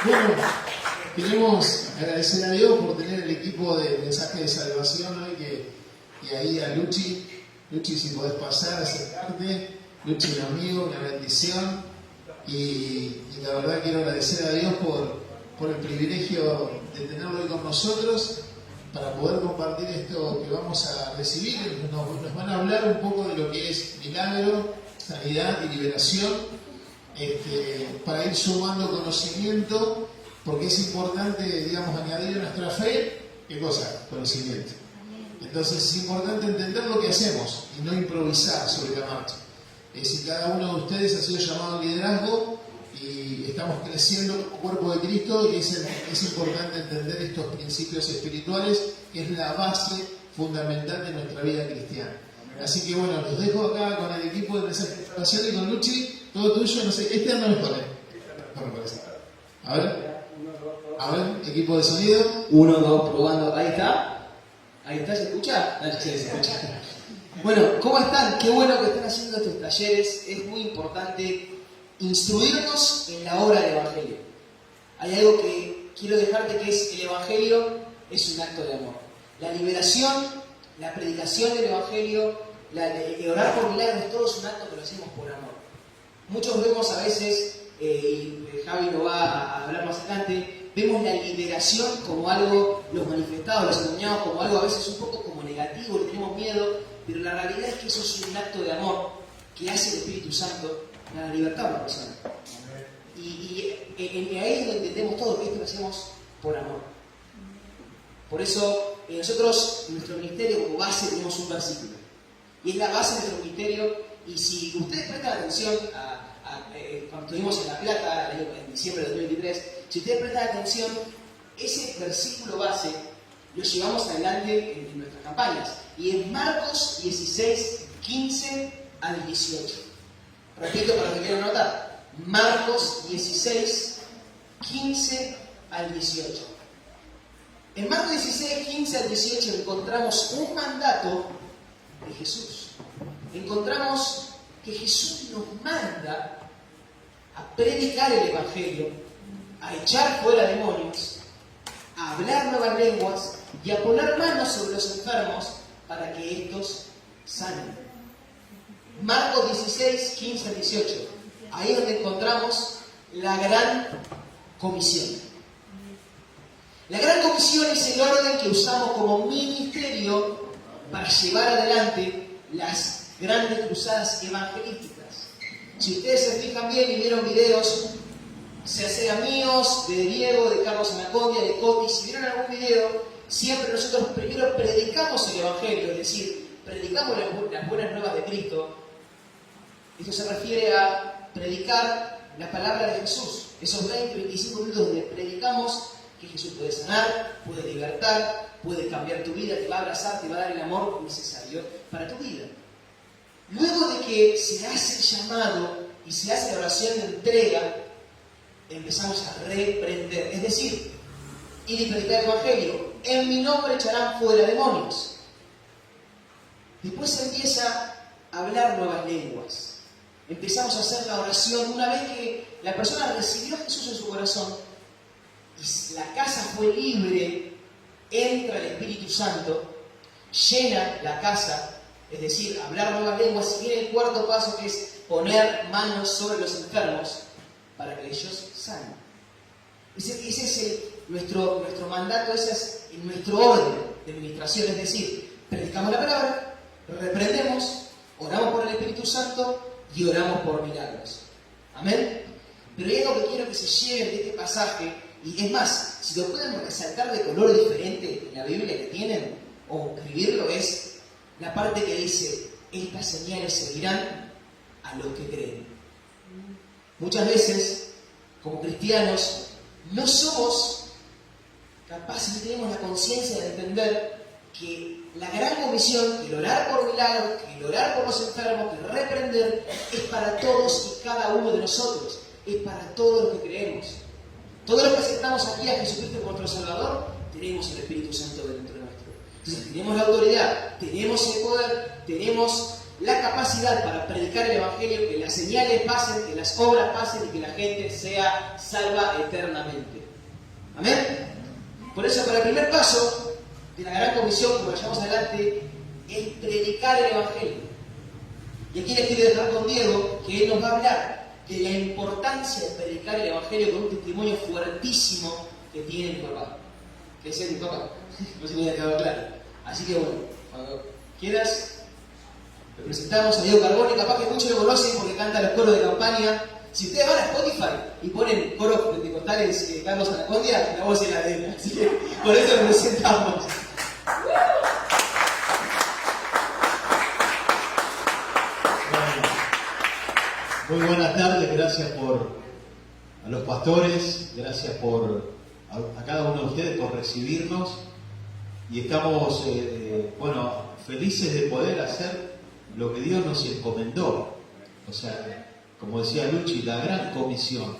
Bueno, queremos agradecer a Dios por tener el equipo de mensaje de salvación hoy, y ahí a Luchi, si podés pasar, acercarte. Luchi, un amigo, una bendición, y la verdad quiero agradecer a Dios por el privilegio de tenerlo hoy con nosotros para poder compartir esto que vamos a recibir. Nos van a hablar un poco de lo que es milagro, sanidad y liberación, para ir sumando conocimiento, porque es importante, digamos, añadir a nuestra fe, ¿qué cosa? Conocimiento. Entonces es importante entender lo que hacemos y no improvisar sobre la marcha. Es decir, cada uno de ustedes ha sido llamado al liderazgo y estamos creciendo como cuerpo de Cristo, y es importante entender estos principios espirituales, que es la base fundamental de nuestra vida cristiana. Así que bueno, los dejo acá con el equipo de mensaje de salvación y con Luchi, todo tuyo. No sé, anda mejor, no me parece. A ver, equipo de sonido. 1, 2, probando. Ahí está. Ahí está, ¿se escucha? Sí, se escucha. Bueno, ¿cómo están? Qué bueno que están haciendo estos talleres. Es muy importante instruirnos en la obra del Evangelio. Hay algo que quiero dejarte, que es: el Evangelio es un acto de amor. La liberación, la predicación del Evangelio, el orar por milagros, todo es un acto que lo hacemos por amor. Muchos vemos a veces, y Javi lo va a hablar más adelante, vemos la liberación como algo, los manifestados, los endemoniados, como algo a veces un poco como negativo, le tenemos miedo, pero la realidad es que eso es un acto de amor que hace el Espíritu Santo para la libertad de la persona. Y ahí es donde entendemos todo, que esto lo hacemos por amor. Por eso nosotros, en nuestro ministerio, como base, tenemos un versículo. Y es la base de nuestro ministerio. Y si ustedes prestan atención cuando estuvimos en La Plata, en diciembre de 2023, si ustedes prestan atención, ese versículo base lo llevamos adelante en nuestras campañas. Y es Marcos 16, 15 al 18. Repito para los que quieran anotar. Marcos 16, 15 al 18. En Marcos 16, 15 al 18 encontramos un mandato de Jesús. Encontramos que Jesús nos manda a predicar el Evangelio, a echar fuera demonios, a hablar nuevas lenguas y a poner manos sobre los enfermos para que estos sanen. Marcos 16, 15 al 18. Ahí es donde encontramos la gran comisión. La gran comisión es el orden que usamos como ministerio para llevar adelante las grandes cruzadas evangelísticas. Si ustedes se fijan bien y vieron videos, se sean míos, de Diego, de Carlos Anacondia, de Coti, si vieron algún video, siempre nosotros primero predicamos el Evangelio, es decir, predicamos las buenas nuevas de Cristo. Esto se refiere a predicar la palabra de Jesús. Esos 20-25 minutos donde predicamos que Jesús puede sanar, puede libertar, puede cambiar tu vida, te va a abrazar, te va a dar el amor necesario para tu vida. Luego de que se hace el llamado y se hace la oración de entrega, empezamos a reprender, es decir, ir y predicar el Evangelio. En mi nombre echarán fuera demonios. Después se empieza a hablar nuevas lenguas. Empezamos a hacer la oración. Una vez que la persona recibió a Jesús en su corazón y la casa fue libre, entra el Espíritu Santo, llena la casa, es decir, hablar nuevas lenguas. Y viene el cuarto paso, que es poner manos sobre los enfermos para que ellos sanen. Ese es nuestro mandato, ese es nuestro orden de administración, es decir, predicamos la palabra, reprendemos, oramos por el Espíritu Santo y oramos por milagros. Amén. Pero hay algo que quiero que se lleven de este pasaje, y es más, si lo pueden resaltar de color diferente en la Biblia que tienen, o escribirlo, es la parte que dice: estas señales seguirán a los que creen. Muchas veces, como cristianos, no somos capaces, no tenemos la conciencia de entender que la gran comisión, que el orar por milagros, que el orar por los enfermos, que el reprender, es para todos y cada uno de nosotros, es para todos los que creemos. Todos los que aceptamos aquí a Jesucristo como nuestro Salvador, tenemos el Espíritu Santo dentro de nosotros. Entonces tenemos la autoridad, tenemos el poder, tenemos la capacidad para predicar el Evangelio, que las señales pasen, que las obras pasen y que la gente sea salva eternamente. ¿Amén? Por eso, para el primer paso de la gran comisión que vayamos adelante es predicar el Evangelio. Y aquí les quiero dejar con Diego, que él nos va a hablar de la importancia de predicar el Evangelio con un testimonio fuertísimo que tiene mi papá. Que ese es mi papá. No se me había quedado claro. Así que bueno, cuando quieras, le presentamos a Diego Carbone. Capaz que muchos lo conocen porque canta los coros de campaña. Si ustedes van a Spotify y ponen coros pentecostales Carlos Anacondia, la voz es la de él. Así que por eso lo presentamos. Muy buenas tardes, gracias a los pastores, gracias a cada uno de ustedes por recibirnos y estamos felices de poder hacer lo que Dios nos encomendó. O sea, como decía Luchi, la gran comisión.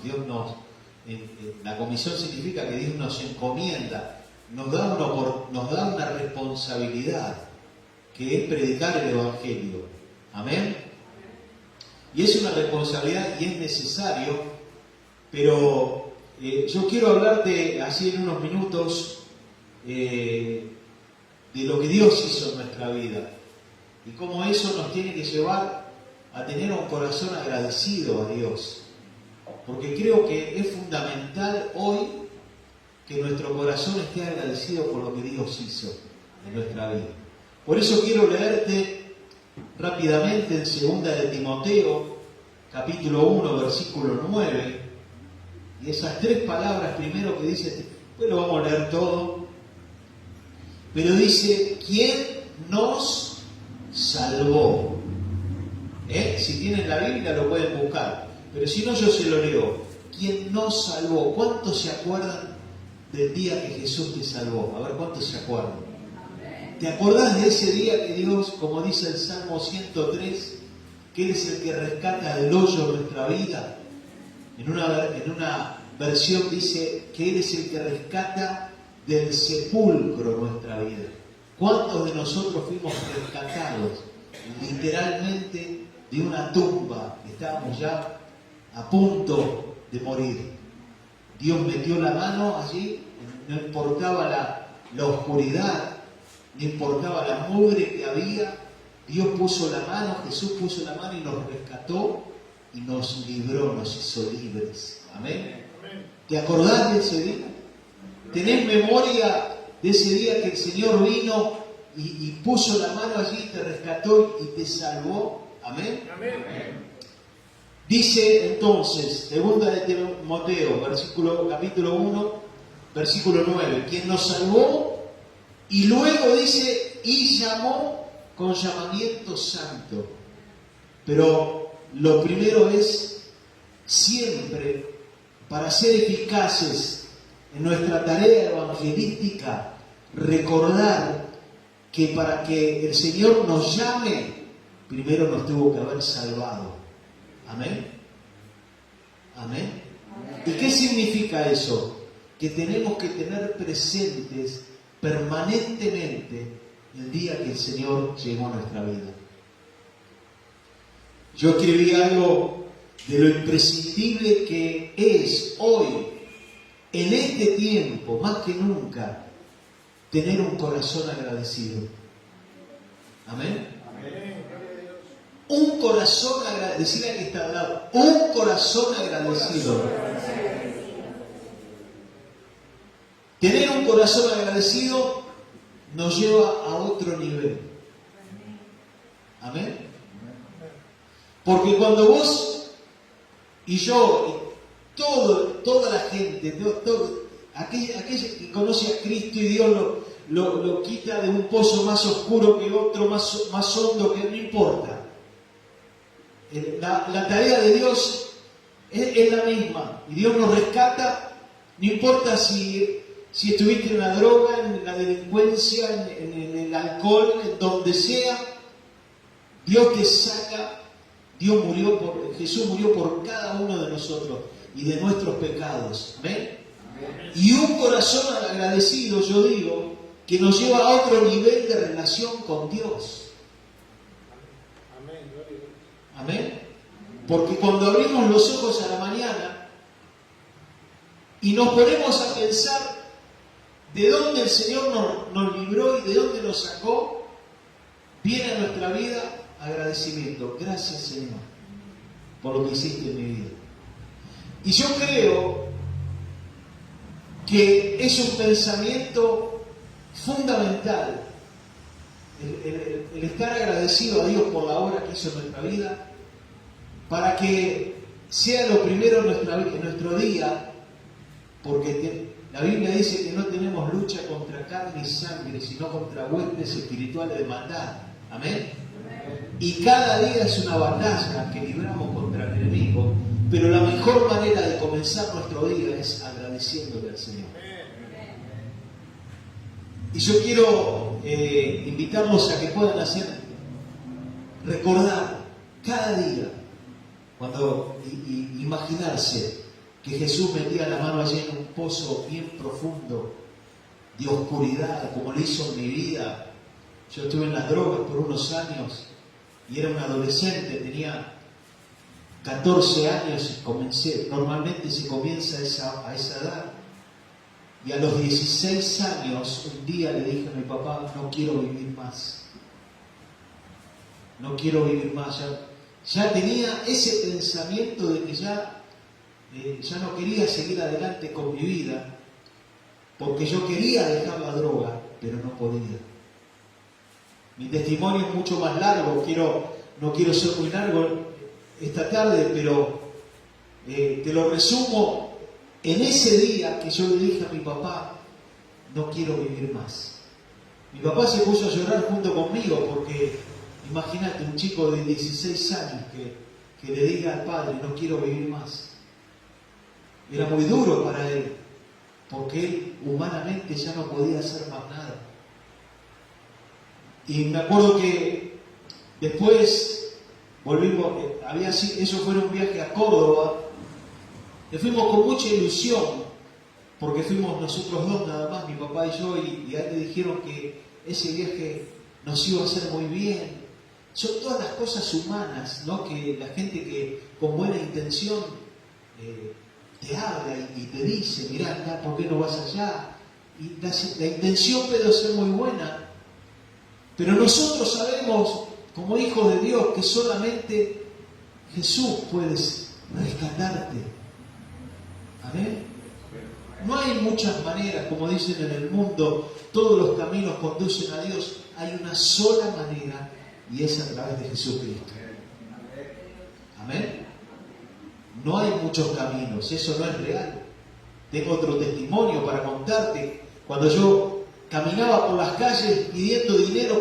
La comisión significa que Dios nos encomienda, nos da una responsabilidad, que es predicar el Evangelio. Amén. Y es una responsabilidad y es necesario, pero yo quiero hablarte así en unos minutos de lo que Dios hizo en nuestra vida y cómo eso nos tiene que llevar a tener un corazón agradecido a Dios, porque creo que es fundamental hoy que nuestro corazón esté agradecido por lo que Dios hizo en nuestra vida. Por eso quiero leerte rápidamente en 2 de Timoteo, capítulo 1, versículo 9, y esas 3 palabras primero que dice, después lo vamos a leer todo, pero dice, ¿quién nos salvó? Si tienen la Biblia lo pueden buscar, pero si no yo se lo leo. ¿Quién nos salvó? ¿Cuántos se acuerdan del día que Jesús te salvó? A ver, ¿cuántos se acuerdan? ¿Te acordás de ese día que Dios, como dice el Salmo 103, que Él es el que rescata del hoyo nuestra vida? En una versión dice que Él es el que rescata del sepulcro nuestra vida. ¿Cuántos de nosotros fuimos rescatados literalmente de una tumba? Estábamos ya a punto de morir. Dios metió la mano allí, no importaba la oscuridad, no importaba la mugre que había, Dios puso la mano, Jesús puso la mano y nos rescató y nos libró, nos hizo libres. Amén. ¿Te acordás de ese día? ¿Tenés memoria de ese día que el Señor vino y puso la mano allí, te rescató y te salvó? Amén. Dice entonces, 2 de Timoteo, capítulo 1, versículo 9, quien nos salvó y luego dice, y llamó con llamamiento santo. Pero lo primero es siempre, para ser eficaces en nuestra tarea evangelística, recordar que para que el Señor nos llame, primero nos tuvo que haber salvado. Amén. Amén. ¿Y qué significa eso? Que tenemos que tener presentes permanentemente el día que el Señor llegó a nuestra vida. Yo escribí algo de lo imprescindible que es hoy, en este tiempo, más que nunca, tener un corazón agradecido. Amén. Un corazón agradecido, decirle a que está al lado, un corazón agradecido. Tener un corazón agradecido nos lleva a otro nivel. Amén. Porque cuando vos y yo, y toda la gente, aquella que conoce a Cristo y Dios lo quita de un pozo más oscuro que otro, más hondo, que no importa. La tarea de Dios es la misma. Y Dios nos rescata, no importa si estuviste en la droga, en la delincuencia, en el alcohol, en donde sea, Dios te saca. Jesús murió por cada uno de nosotros y de nuestros pecados. ¿Amén? Y un corazón agradecido, yo digo, que nos lleva a otro nivel de relación con Dios. Amén. Porque cuando abrimos los ojos a la mañana y nos ponemos a pensar de dónde el Señor nos libró y de dónde nos sacó, viene a nuestra vida agradecimiento. Gracias, Señor, por lo que hiciste en mi vida. Y yo creo que es un pensamiento fundamental el estar agradecido a Dios por la obra que hizo en nuestra vida, para que sea lo primero en nuestro día, porque la Biblia dice que no tenemos lucha contra carne y sangre, sino contra huestes espirituales de maldad. Amén. Y cada día es una batalla que libramos contra el enemigo, pero la mejor manera de comenzar nuestro día es agradeciéndole al Señor. Y yo quiero invitarlos a que puedan recordar cada día, imaginarse que Jesús metía la mano allí en un pozo bien profundo de oscuridad, como lo hizo en mi vida. Yo estuve en las drogas por unos años y era un adolescente, tenía 14 años y comencé. Normalmente se comienza a esa edad. Y a los 16 años, un día le dije a mi papá, no quiero vivir más. No quiero vivir más. Ya tenía ese pensamiento de que ya no quería seguir adelante con mi vida, porque yo quería dejar la droga, pero no podía. Mi testimonio es mucho más largo, no quiero ser muy largo esta tarde, pero te lo resumo en ese día que yo le dije a mi papá, no quiero vivir más. Mi papá se puso a llorar junto conmigo, porque imagínate un chico de 16 años que le diga al padre, no quiero vivir más. Era muy duro para él, porque él humanamente ya no podía hacer más nada. Y me acuerdo que después volvimos, eso fue un viaje a Córdoba, le fuimos con mucha ilusión, porque fuimos nosotros dos nada más, mi papá y yo, y a él le dijeron que ese viaje nos iba a hacer muy bien. Son todas las cosas humanas, ¿no? Que la gente que con buena intención te habla y te dice, mirá, ¿por qué no vas allá? Y la intención puede ser muy buena, pero nosotros sabemos, como hijos de Dios, que solamente Jesús puede rescatarte. Amén. No hay muchas maneras, como dicen en el mundo, todos los caminos conducen a Dios. Hay una sola manera, y es a través de Jesucristo. Amén. No hay muchos caminos, eso no es real. Tengo otro testimonio para contarte. Cuando yo caminaba por las calles pidiendo dinero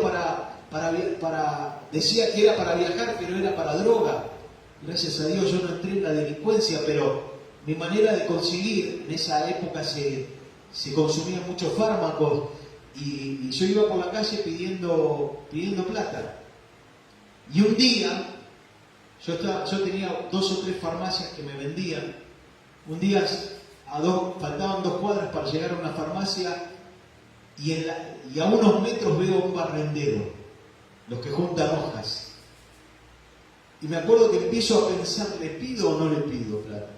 decía que era para viajar, pero era para droga. Gracias a Dios yo no entré en la delincuencia, pero mi manera de conseguir, en esa época se consumían muchos fármacos, y yo iba por la calle pidiendo plata. Y un día, yo tenía 2 o 3 farmacias que me vendían. Un día faltaban 2 cuadras para llegar a una farmacia, y a unos metros veo un barrendero, los que juntan hojas. Y me acuerdo que empiezo a pensar, ¿le pido o no le pido plata?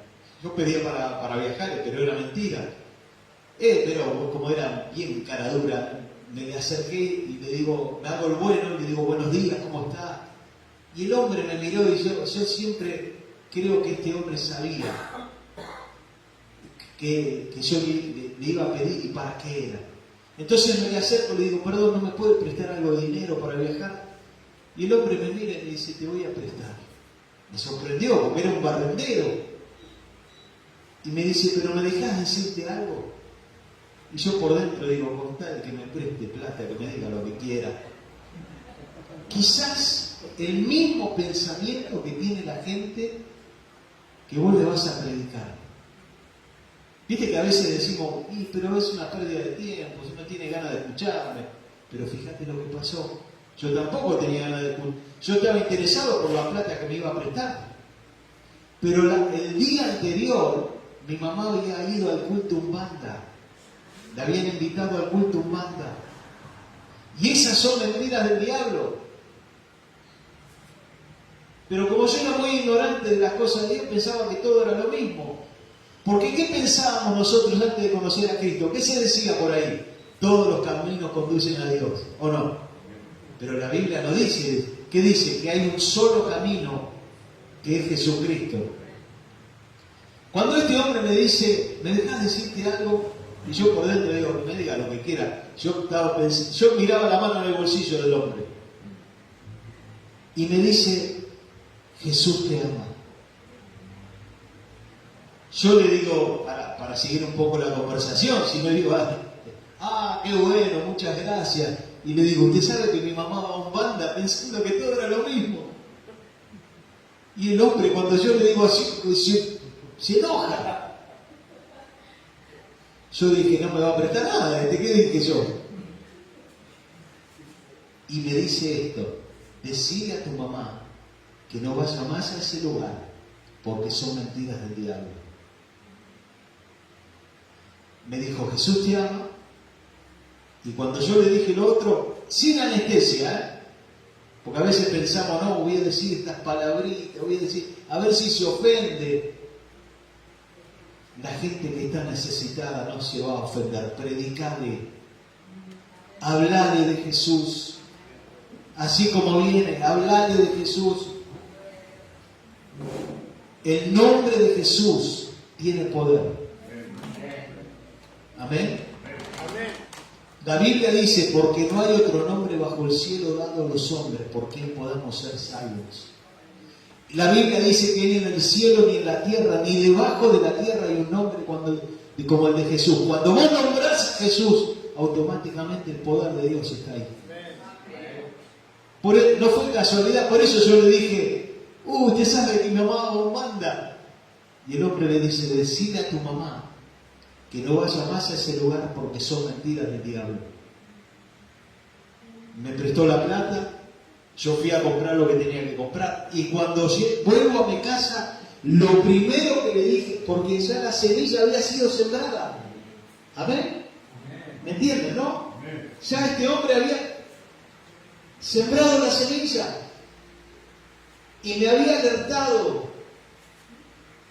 Yo pedía para viajar, pero era mentira. Pero como era bien cara dura, me le acerqué y le digo, me hago el bueno, y le digo, buenos días, ¿cómo está? Y el hombre me miró, y yo siempre creo que este hombre sabía que yo le iba a pedir y para qué era. Entonces me le acerco y le digo, perdón, ¿no me puede prestar algo de dinero para viajar? Y el hombre me mira y me dice, te voy a prestar. Me sorprendió, porque era un barrendero. Y me dice, ¿pero me dejás decirte algo? Y yo por dentro digo, con tal que me preste plata, que me diga lo que quiera. Quizás el mismo pensamiento que tiene la gente que vos le vas a predicar. Viste que a veces decimos, pero es una pérdida de tiempo, si no tiene ganas de escucharme. Pero fíjate lo que pasó. Yo tampoco tenía ganas de escuchar. Yo estaba interesado por la plata que me iba a prestar. Pero el día anterior, mi mamá había ido al culto Umbanda. La habían invitado al culto Umbanda. Y esas son mentiras del diablo. Pero como yo era muy ignorante de las cosas de Dios, pensaba que todo era lo mismo. Porque ¿qué pensábamos nosotros antes de conocer a Cristo? ¿Qué se decía por ahí? Todos los caminos conducen a Dios, ¿o no? Pero la Biblia no dice, ¿qué dice? Que hay un solo camino, que es Jesucristo. Cuando este hombre me dice, ¿me dejas decirte algo? Y yo por dentro digo, que me diga lo que quiera. Yo miraba la mano en el bolsillo del hombre. Y me dice, Jesús te ama. Yo le digo, para seguir un poco la conversación, si no digo, qué bueno, muchas gracias. Y le digo, usted sabe que mi mamá va a un banda pensando que todo era lo mismo. Y el hombre, cuando yo le digo así, se enoja. Yo dije, no me va a prestar nada, ¿qué dije yo? Y me dice esto, decile a tu mamá que no vaya más a ese lugar, porque son mentiras del diablo. Me dijo, Jesús te ama. Y cuando yo le dije lo otro, sin anestesia, porque a veces pensamos, no, voy a decir estas palabritas, voy a decir, a ver si se ofende. La gente que está necesitada no se va a ofender. Predicale, hablale de Jesús, así como viene, hablale de Jesús. El nombre de Jesús tiene poder. Amén. La Biblia dice, porque no hay otro nombre bajo el cielo dado a los hombres por quien podamos ser salvos. La Biblia dice que ni en el cielo, ni en la tierra, ni debajo de la tierra hay un nombre como el de Jesús. Cuando vos nombrás a Jesús, automáticamente el poder de Dios está ahí. No fue casualidad, por eso yo le dije, usted sabe que mi mamá os manda. Y el hombre le dice, decile a tu mamá que no vaya más a ese lugar porque son mentiras del diablo. Me prestó la plata, yo fui a comprar lo que tenía que comprar, y cuando vuelvo a mi casa, lo primero que le dije, porque ya la semilla había sido sembrada. ¿Amén? ¿Me entienden, no? Ya este hombre había sembrado la semilla y me había alertado.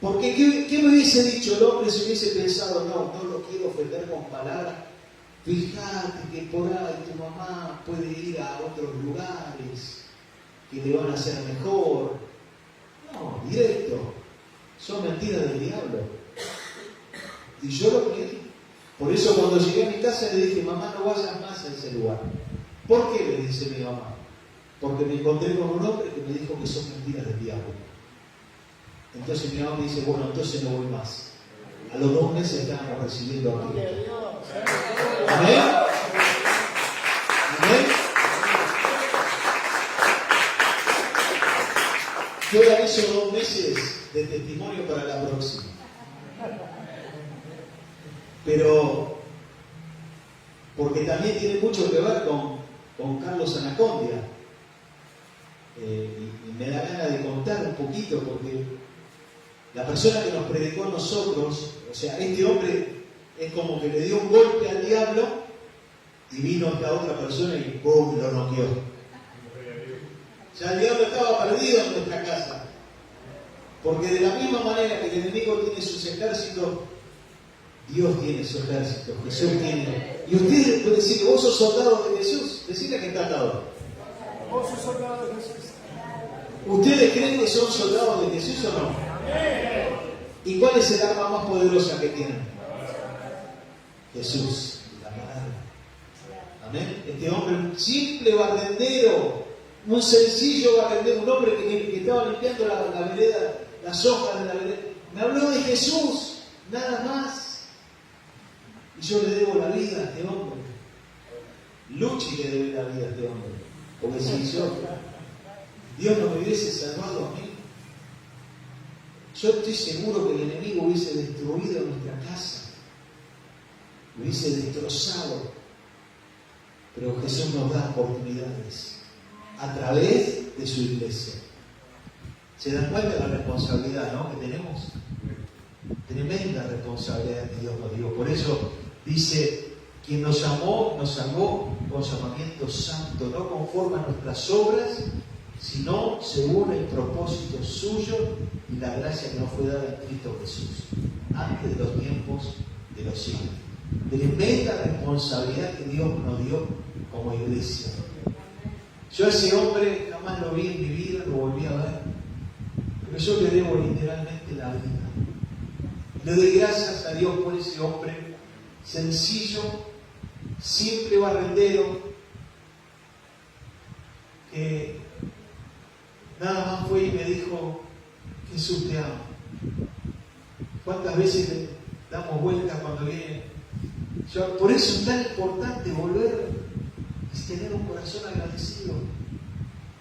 Porque ¿qué me hubiese dicho el hombre si hubiese pensado, no lo quiero ofender con palabras? Fíjate que por ahí tu mamá puede ir a otros lugares que le van a hacer mejor. No, directo. Son mentiras del diablo. Y yo lo creí. Por eso cuando llegué a mi casa le dije, mamá, no vayas más a ese lugar. ¿Por qué? Le dice mi mamá. Porque me encontré con un hombre que me dijo que son mentiras del diablo. Entonces mi mamá me dice, bueno, entonces no voy más. A los 2 meses estábamos recibiendo a Cristo. ¿Amén? ¿Amén? Quedan esos 2 meses de testimonio para la próxima. Pero, porque también tiene mucho que ver con Carlos Anacondia. Y me da ganas de contar un poquito, porque la persona que nos predicó a nosotros, o sea, este hombre es como que le dio un golpe al diablo y vino esta otra persona y ¡pum!, lo noqueó. Ya el diablo estaba perdido en nuestra casa. Porque de la misma manera que el enemigo tiene sus ejércitos, Dios tiene su ejército, Jesús tiene. Y ustedes pueden decir que vos sos soldado de Jesús. Decirle que está atado. Vos sos soldado de Jesús. ¿Ustedes creen que son soldados de Jesús o no? ¿Y cuál es el arma más poderosa que tienen? Jesús, la palabra. Amén. Este hombre, un simple barrendero, un sencillo barrendero, un hombre que estaba limpiando la vereda, las hojas de la vereda, me habló de Jesús, nada más. Y yo le debo la vida a este hombre. Luchi le debe la vida a este hombre. Porque si Dios no me hubiese salvado a mí, yo estoy seguro que el enemigo hubiese destruido nuestra casa, hubiese destrozado. Pero Jesús nos da oportunidades a través de su iglesia. ¿Se dan cuenta de la responsabilidad, ¿no?, que tenemos? Tremenda responsabilidad que Dios nos dio. Por eso dice, quien nos amó, nos salvó con llamamiento santo, no conforme a nuestras obras, sino según el propósito suyo y la gracia que nos fue dada en Cristo Jesús, antes de los tiempos de los siglos. Tremenda responsabilidad que Dios nos dio como iglesia. Yo a ese hombre jamás lo vi en mi vida, lo volví a ver, pero yo le debo literalmente la vida. Le doy gracias a Dios por ese hombre sencillo, simple, barrendero, que nada más fue y me dijo: Jesús te ama. ¿Cuántas veces le damos vueltas cuando viene? Por eso es tan importante volver a tener un corazón agradecido.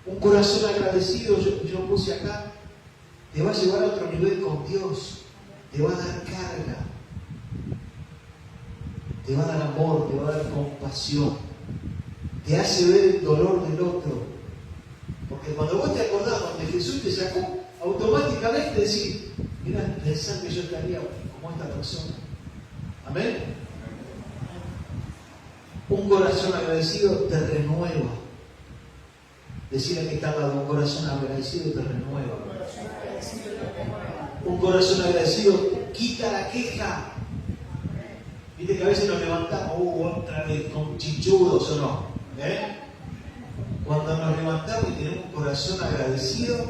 Un corazón agradecido, yo puse acá, te va a llevar a otro nivel con Dios, te va a dar carga, te va a dar amor, te va a dar compasión, te hace ver el dolor del otro. Porque cuando vos te acordás, cuando Jesús te sacó, automáticamente decís: mira, pensar que yo estaría como esta persona. Amén. Un corazón agradecido te renueva. Decirle que está al lado, un corazón agradecido te renueva. Un corazón agradecido quita la queja. Viste que a veces nos levantamos, otra vez con chichudos o no. Cuando nos levantamos y tenemos un corazón agradecido,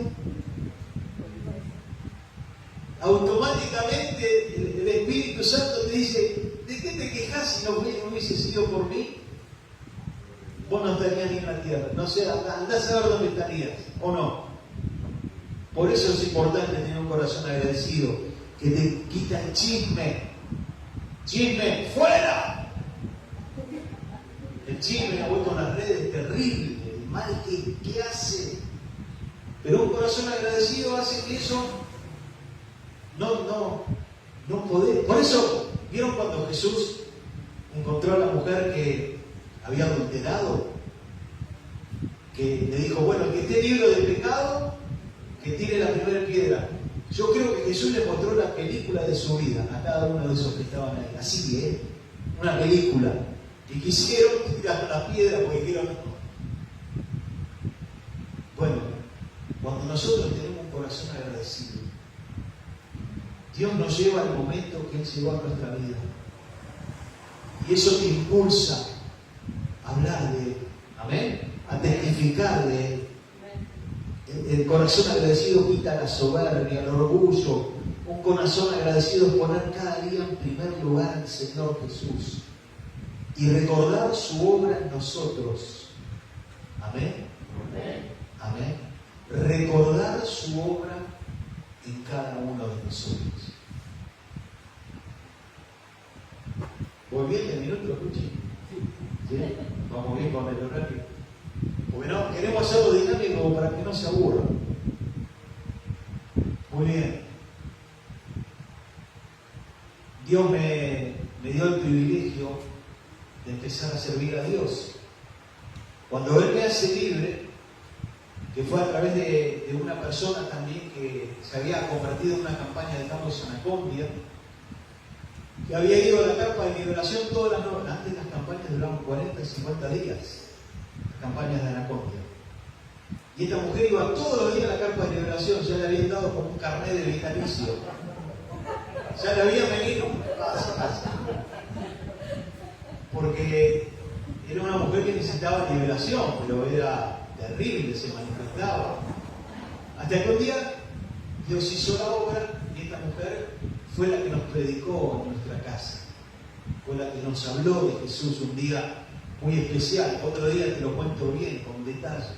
automáticamente el Espíritu Santo te dice: ¿de qué te quejas si no hubiese sido por mí? Vos no estarías ni en la tierra. No sé, andás a ver dónde estarías, ¿o no? Por eso es importante tener un corazón agradecido, que te quita el chisme. ¡Chisme! ¡Fuera! El chisme, hoy con las redes, es terrible. El mal que hace. Pero un corazón agradecido hace que eso no poder. Por eso, ¿vieron cuando Jesús encontró a la mujer que había adulterado? Que le dijo: bueno, el que esté libre de pecado, que tire la primera piedra. Yo creo que Jesús le mostró la película de su vida a cada uno de esos que estaban ahí. Así, una película. Y quisieron tirar la piedra porque dijeron: no. Bueno, cuando nosotros tenemos un corazón agradecido, Dios nos lleva al momento que Él llegó a nuestra vida. Y eso te impulsa a hablar de Él. Amén. A testificar de Él. El corazón agradecido quita la soberbia, el orgullo. Un corazón agradecido es poner cada día en primer lugar al Señor Jesús y recordar su obra en nosotros. Amén. Amén. Recordar su obra en cada uno de nosotros. ¿Voy bien de minuto, Luchi? ¿Sí? Vamos bien con el horario. Porque no, queremos hacerlo dinámico para que no se aburra. Muy bien. Dios me dio el privilegio de empezar a servir a Dios. Cuando Él me hace libre, que fue a través de una persona también que se había convertido en una campaña de Carlos Anacondia, que había ido a la carpa de liberación todas las noches. Antes las campañas duraban 40 y 50 días, las campañas de Anacondia. Y esta mujer iba todos los días a la carpa de liberación, ya le habían dado como un carnet de vitalicio. Ya le habían venido porque era una mujer que necesitaba liberación, pero era terrible, se manifestaba. Hasta que un día Dios hizo la obra y esta mujer fue la que nos predicó en nuestra casa. Fue la que nos habló de Jesús un día muy especial. Otro día te lo cuento bien, con detalles.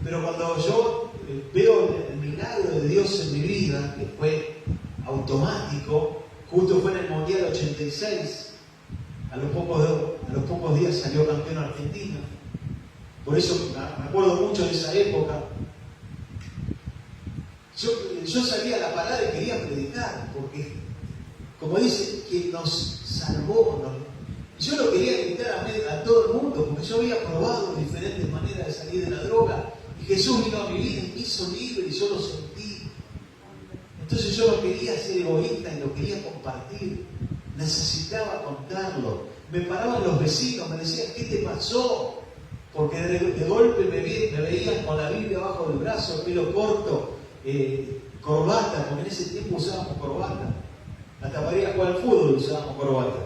Pero cuando yo veo el milagro de Dios en mi vida, que fue automático, justo fue en el Mundial 86, a los pocos días salió campeón argentino. Por eso me acuerdo mucho de esa época. Yo salía a la parada y quería predicar, porque, como dice, que nos salvó, yo lo quería gritar a todo el mundo, porque yo había probado diferentes maneras de salir de la droga, y Jesús vino a mi vida y me hizo libre, y yo lo sentí. Entonces yo no quería ser egoísta y lo quería compartir. Necesitaba contarlo. Me paraban los vecinos, me decían: ¿qué te pasó? porque de golpe me veían con la Biblia abajo del brazo, pelo corto, corbata, porque en ese tiempo usábamos corbata. Hasta para ir a jugar al fútbol usábamos corbata.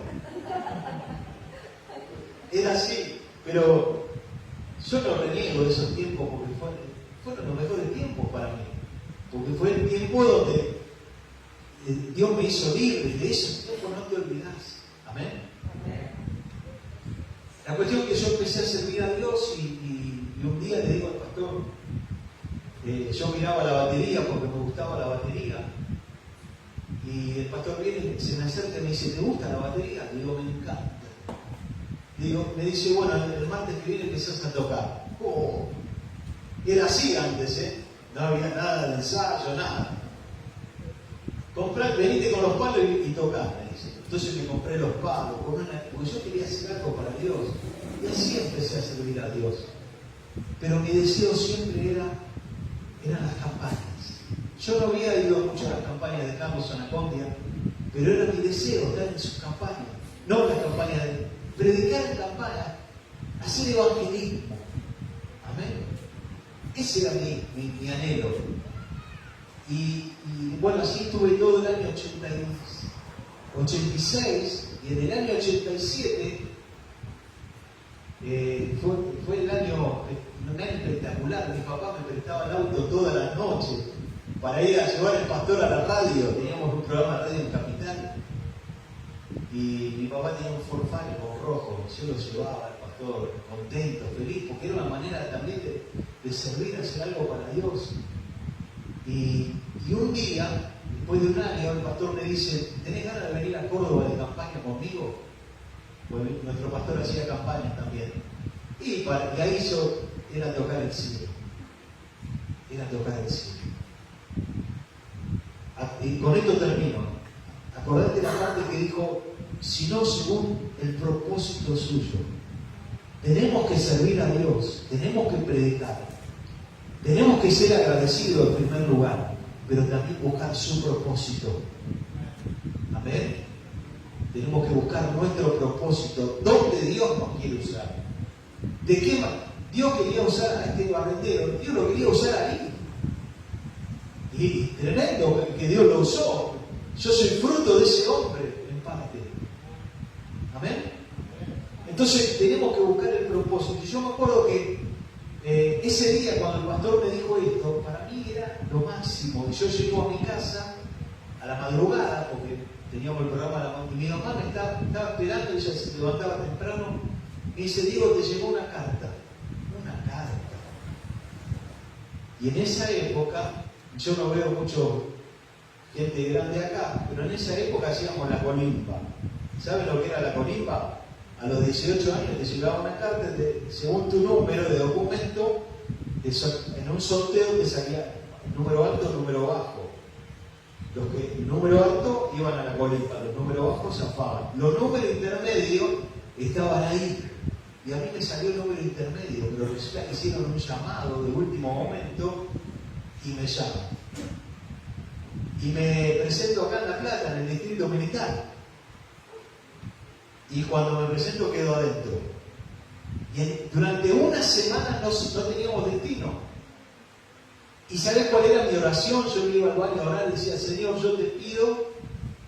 Era así, pero yo no reniego de esos tiempos porque fueron los mejores tiempos para mí. Porque fue el tiempo donde Dios me hizo libre, y de esos tiempos no te olvidás. Amén. La cuestión es que yo empecé a servir a Dios y un día le digo al pastor, yo miraba la batería porque me gustaba la batería. Y el pastor viene, se me acerca y me dice, ¿te gusta la batería? Le digo, me encanta. Me dice, bueno, el martes que viene empezás a tocar. Oh, era así antes, no había nada de ensayo, nada. Venite con los palos y tocá, me dice. Entonces me compré los palos, porque yo quería hacer algo para Dios. Y así empecé a servir a Dios. Pero mi deseo siempre eran las campañas. Yo no había ido mucho a las campañas de Carlos Anacondia, pero era mi deseo estar en sus campañas. No en las campañas de predicar en campañas, hacer evangelismo. Amén. Ese era mi anhelo. Y bueno, así estuve todo el año 86, y en el año 87 fue un año espectacular. Mi papá me prestaba el auto todas las noches para ir a llevar al pastor a la radio. Teníamos un programa de radio en Capital y mi papá tenía un Ford Falcon rojo. Yo lo llevaba al pastor contento, feliz, porque era una manera también de servir, hacer algo para Dios. Y un día, después de un año, el pastor me dice, ¿tenés ganas de venir a Córdoba de campaña conmigo? Pues nuestro pastor hacía campañas también. Y ahí era tocar el cielo. Era tocar el cielo. Y con esto termino. Acordate la parte que dijo, sino según el propósito suyo. Tenemos que servir a Dios, tenemos que predicar, tenemos que ser agradecidos en primer lugar, pero también buscar su propósito. Amén. Tenemos que buscar nuestro propósito, dónde Dios nos quiere usar. ¿De qué manera? Dios quería usar a este barrendero, Dios lo quería usar ahí. Y tremendo que Dios lo usó. Yo soy fruto de ese hombre, en parte. Amén. Entonces tenemos que buscar el propósito. Y yo me acuerdo que ese día cuando el pastor me dijo esto, para mí era lo máximo. Y yo llego a mi casa a la madrugada, porque teníamos el programa a la madrugada, y mi mamá me estaba esperando, ella se levantaba temprano, y dice, Diego, te llegó una carta. Una carta. Y en esa época, yo no veo mucho gente grande acá, pero en esa época hacíamos la colimba. ¿Saben lo que era la colimba? A los 18 años te llegaba una carta, según tu número de documento, en un sorteo te salía número alto, número bajo. El número alto iban a la colimba, los números bajos zafaban. Los números intermedios estaban ahí. Y a mí me salió el número intermedio, pero resulta que hicieron un llamado de último momento y me llaman. Y me presento acá en La Plata, en el distrito militar. Y cuando me presento quedo adentro. Y durante una semana no teníamos destino. ¿Y sabes cuál era mi oración? Yo me iba al baño a orar y decía, Señor, yo te pido,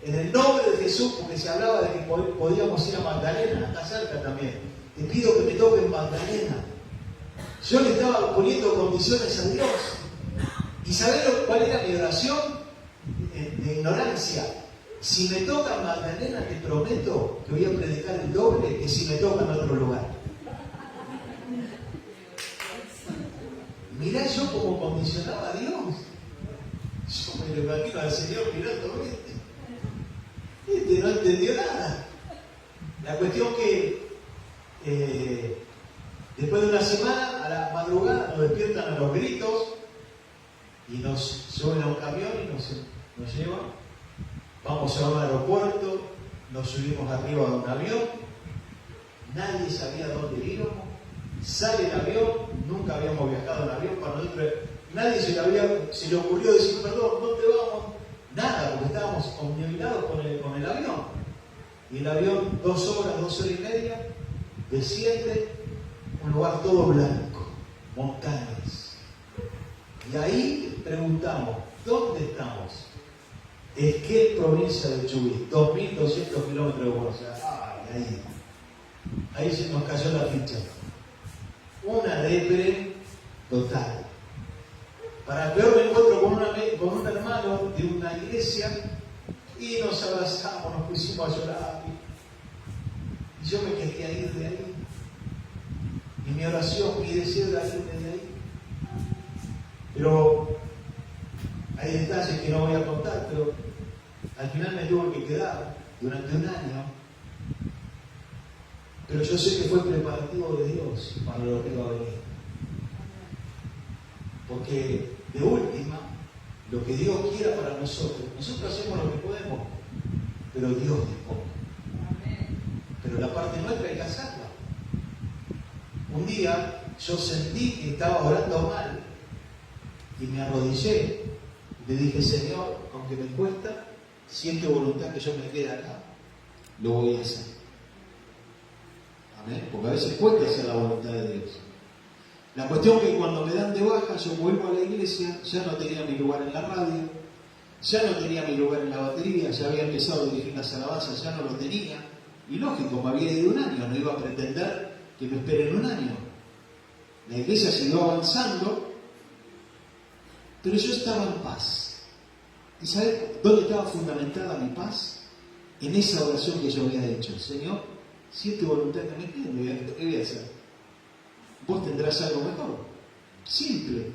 en el nombre de Jesús, porque se hablaba de que podíamos ir a Magdalena, acá cerca también. Te pido que me toquen Magdalena. Yo le estaba poniendo condiciones a Dios. ¿Y sabés cuál era mi oración? De ignorancia. Si me tocan Magdalena, te prometo que voy a predicar el doble que si me tocan en otro lugar. Mirá yo cómo condicionaba a Dios. Yo me lo imagino al Señor mirando este no entendió nada. La cuestión que después de una semana, a la madrugada, nos despiertan a los gritos y nos suben a un camión y nos llevan. Vamos a un aeropuerto, nos subimos arriba de un avión, nadie sabía dónde íbamos, sale el avión, nunca habíamos viajado en avión, para nosotros nadie se le ocurrió decir, perdón, ¿dónde vamos? Nada, porque estábamos obnubilados con el avión. Y el avión 2 horas y media, desciende, un lugar todo blanco, montañas. Y ahí preguntamos, ¿dónde estamos? Esquel, provincia de Chubut, 2.200 kilómetros de Buenos Aires. Ahí se nos cayó la ficha. Una depre total. Para peor me encuentro con un hermano de una iglesia y nos abrazamos, nos pusimos a llorar. Y yo me quería ir de ahí. Y mi oración, mi deseo era irme de ahí. Pero hay detalles que no voy a contar, pero al final me tuve que quedar durante un año. Pero yo sé que fue preparativo de Dios para lo que va a venir. Porque de última, lo que Dios quiera para nosotros hacemos lo que podemos, pero Dios dispone. Pero la parte nuestra hay que hacerla. Un día yo sentí que estaba orando mal y me arrodillé. Le dije, Señor, aunque me cuesta, si es tu voluntad que yo me quede acá, lo voy a hacer. Amén. Porque a veces cuesta hacer la voluntad de Dios. La cuestión es que cuando me dan de baja, yo vuelvo a la iglesia, ya no tenía mi lugar en la radio, ya no tenía mi lugar en la batería, ya había empezado a dirigir las alabanzas, ya no lo tenía. Y lógico, me había ido un año, no iba a pretender que me esperen un año. La iglesia siguió avanzando, pero yo estaba en paz. ¿Y sabes dónde estaba fundamentada mi paz? En esa oración que yo había hecho. Señor, si es tu voluntad que me quede, ¿qué voy a hacer? Vos tendrás algo mejor. Simple.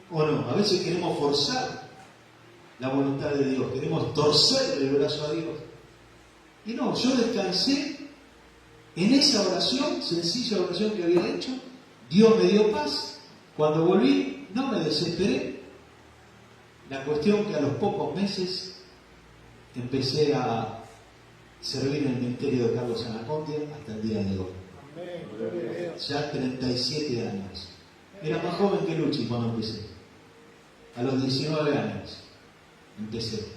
¿O no? A veces queremos forzar la voluntad de Dios, queremos torcer el brazo a Dios. Y no, yo descansé en esa oración, sencilla oración que había hecho. Dios me dio paz. Cuando volví, no me desesperé. La cuestión que a los pocos meses empecé a servir en el ministerio de Carlos Anacondia hasta el día de hoy. Ya 37 años. Era más joven que Luchi cuando empecé. A los 19 años empecé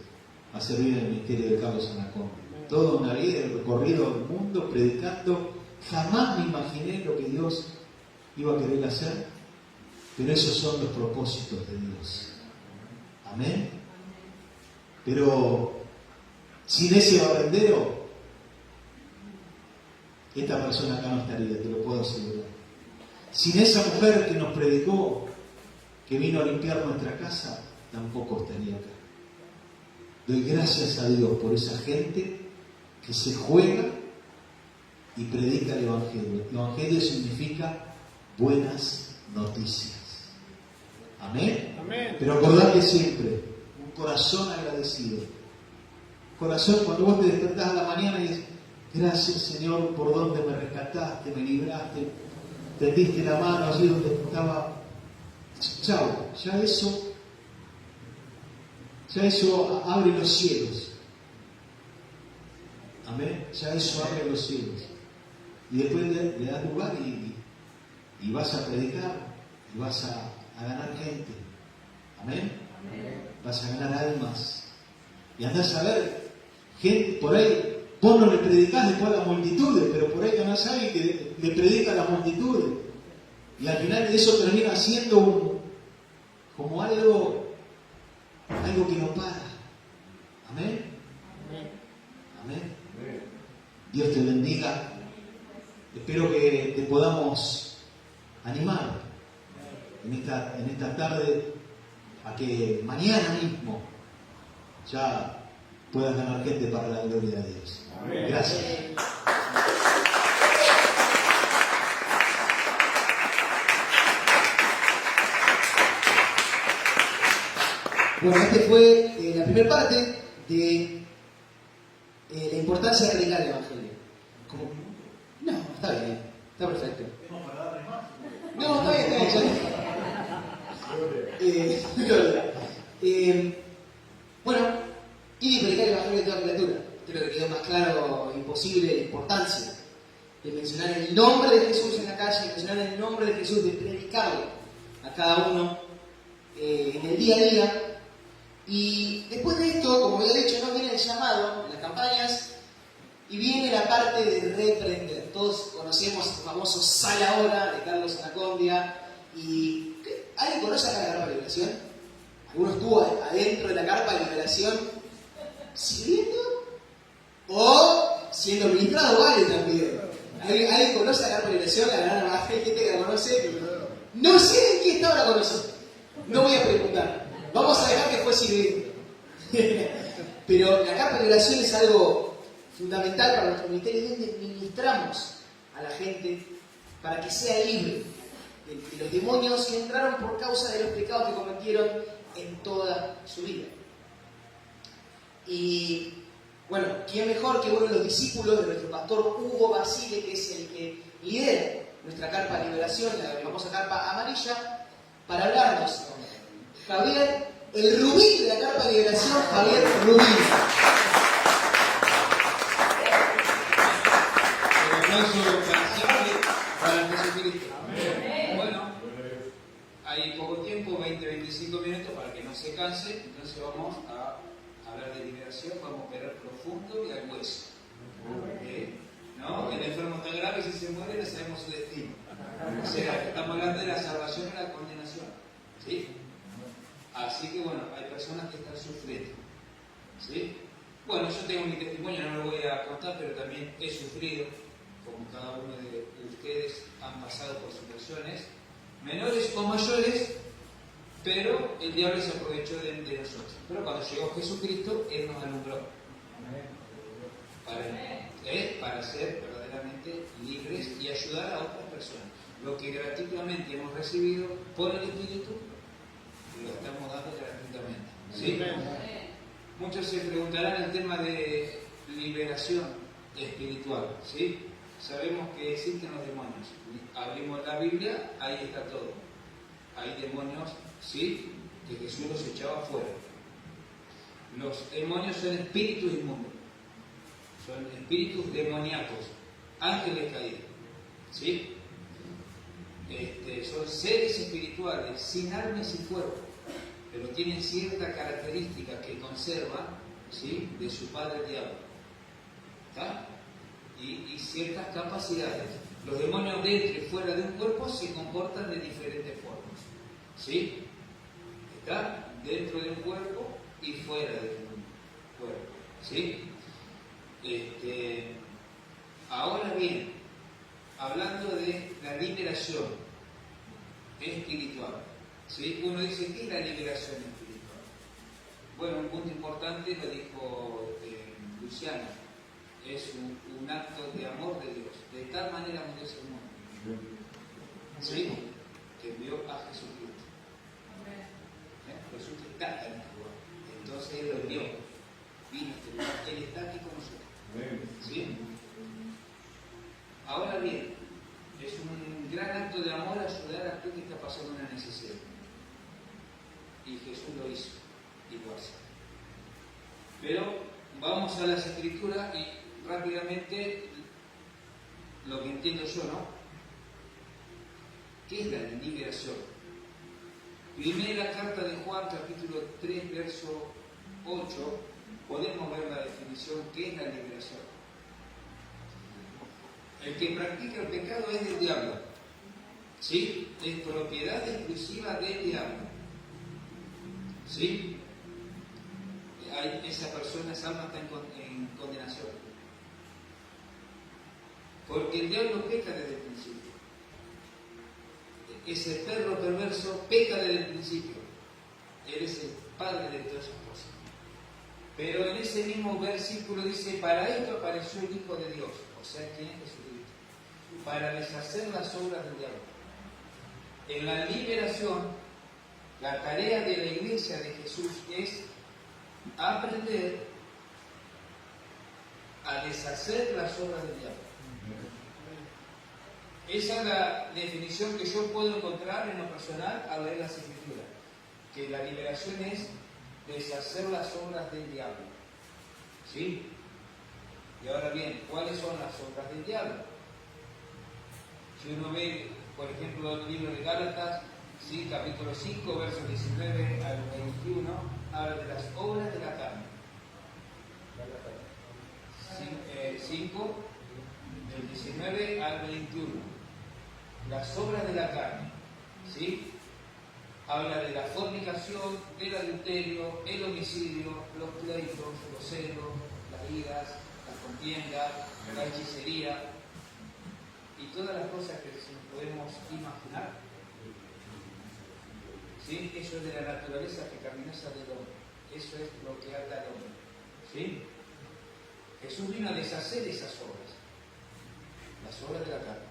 a servir en el ministerio de Carlos Anacondia. Toda una vida, el recorrido del mundo, predicando. Jamás me imaginé lo que Dios iba a querer hacer, pero esos son los propósitos de Dios. Amén. Pero sin ese barrendero, esta persona acá no estaría, te lo puedo asegurar. Sin esa mujer que nos predicó, que vino a limpiar nuestra casa, tampoco estaría acá. Doy gracias a Dios por esa gente que se juega y predica el Evangelio. El Evangelio significa buenas noticias. Amén. Amén. Pero acordate siempre, un corazón agradecido. Corazón, cuando vos te despertás a la mañana y dices, gracias Señor por donde me rescataste, me libraste, tendiste la mano allí donde estaba. Chao, ya eso abre los cielos. Amén. Ya eso abre los cielos. Y después le das lugar y vas a predicar y vas a ganar gente. Amén. Vas a ganar almas. Y andás a ver gente por ahí. Vos no le predicás después a las multitudes, pero por ahí ganás a alguien que le predica a las multitudes. Y al final eso termina siendo como algo que no para. Amén. Amén. Dios te bendiga. Espero que te podamos animar en esta tarde a que mañana mismo ya puedas ganar gente para la gloria de Dios. Amén. Gracias. Bueno, este fue la primera parte de la importancia de predicar el Evangelio. ¿Cómo? No, está bien, está perfecto. No, está bien. Bueno, y predicar el Evangelio de toda criatura. Creo que quedó más claro imposible la importancia de mencionar el nombre de Jesús en la calle, de mencionar el nombre de Jesús, de predicarlo a cada uno en el día a día. Y después de esto, como había dicho, no viene el llamado en las campañas y viene la parte de reprender. todos conocemos el famoso Sal Ahora de Carlos Anacondia. Y ¿alguien conoce acá la carpa de liberación? ¿Alguno estuvo adentro de la carpa de liberación sirviendo? ¿O siendo ministrado? Vale también. ¿Alguien conoce la carpa de liberación? La gran hay gente que la conoce. No sé en qué está ahora con nosotros. No voy a preguntar. Vamos a dejar que fue sirviendo. Pero la carpa de liberación es algo fundamental para nuestro ministerio, es donde ministramos a la gente para que sea libre de los demonios que entraron por causa de los pecados que cometieron en toda su vida. Y bueno, ¿quién mejor que uno de los discípulos de nuestro pastor Hugo Basile, que es el que lidera nuestra carpa de liberación, la famosa carpa amarilla, para hablarnos? Javier, el rubí de la carpa de liberación, Javier Rubí. Para Jesucristo. Bueno, hay poco tiempo, 20-25 minutos para que no se canse, entonces vamos a hablar de liberación, vamos a operar profundo y al hueso. ¿No? El enfermo está grave y si se muere no sabemos su destino. O sea, estamos hablando de la salvación y la condenación. ¿Sí? Así que bueno, hay personas que están sufriendo. ¿Sí? Bueno, yo tengo mi testimonio, no lo voy a contar, pero también he sufrido, como cada uno de ustedes han pasado por situaciones menores o mayores, pero el diablo se aprovechó de nosotros. Pero cuando llegó Jesucristo, Él nos alumbró para ser verdaderamente libres y ayudar a otras personas. Lo que gratuitamente hemos recibido por el Espíritu, lo estamos dando gratuitamente. ¿Sí? Muchos se preguntarán el tema de liberación espiritual. ¿Sí? Sabemos que existen los demonios. Abrimos la Biblia, ahí está todo. Hay demonios, ¿sí?, que Jesús los echaba fuera. Los demonios son espíritus inmundos, son espíritus demoníacos, ángeles caídos, ¿sí? Son seres espirituales sin alma y sin cuerpo, pero tienen ciertas características que conservan, ¿sí?, de su padre el diablo. ¿Está? Y ciertas capacidades. Los demonios dentro y fuera de un cuerpo se comportan de diferentes formas. ¿Sí? Está dentro de un cuerpo y fuera de un cuerpo. ¿Sí? Ahora bien, hablando de la liberación espiritual, ¿sí? Uno dice, ¿qué es la liberación espiritual? Bueno, un punto importante lo dijo Luciano. Es un acto de amor de Dios. De tal manera amó Dios el mundo, ¿sí?, que envió a Jesucristo. Jesús está en este lugar. Entonces Él lo envió. Vino a este lugar. Él está aquí con nosotros. ¿Sí? Ahora bien, es un gran acto de amor ayudar a aquel que está pasando una necesidad. Y Jesús lo hizo. Y lo hace. Pero vamos a las Escrituras y rápidamente lo que entiendo yo, ¿no? ¿Qué es la liberación? Primera carta de Juan, capítulo 3, verso 8, podemos ver la definición, ¿qué es la liberación? El que practica el pecado es del diablo, ¿sí? Es propiedad exclusiva del diablo, ¿sí? Esa persona, esa alma está en condenación. Porque el diablo peca desde el principio. Ese perro perverso peca desde el principio. Él es el padre de todas esas cosas. Pero en ese mismo versículo dice, para esto apareció el Hijo de Dios, o sea, ¿quién es Jesucristo? Para deshacer las obras del diablo. En la liberación, la tarea de la iglesia de Jesús es aprender a deshacer las obras del diablo. Esa es la definición que yo puedo encontrar en lo personal al leer las Escrituras, que la liberación es deshacer las obras del diablo. ¿Sí? Y ahora bien, ¿cuáles son las obras del diablo? Si uno ve, por ejemplo, el libro de Gálatas, ¿sí?, capítulo 5, versos 19 al 21, habla de las obras de la carne. 5, del 19 al 21. Las obras de la carne, ¿sí? Habla de la fornicación, del adulterio, el homicidio, los pleitos, los celos, las iras, las contiendas, la hechicería y todas las cosas que nos podemos imaginar. ¿Sí? Eso es de la naturaleza pecaminosa del hombre. Eso es lo que habla el hombre. ¿Sí? Jesús vino a deshacer esas obras, las obras de la carne.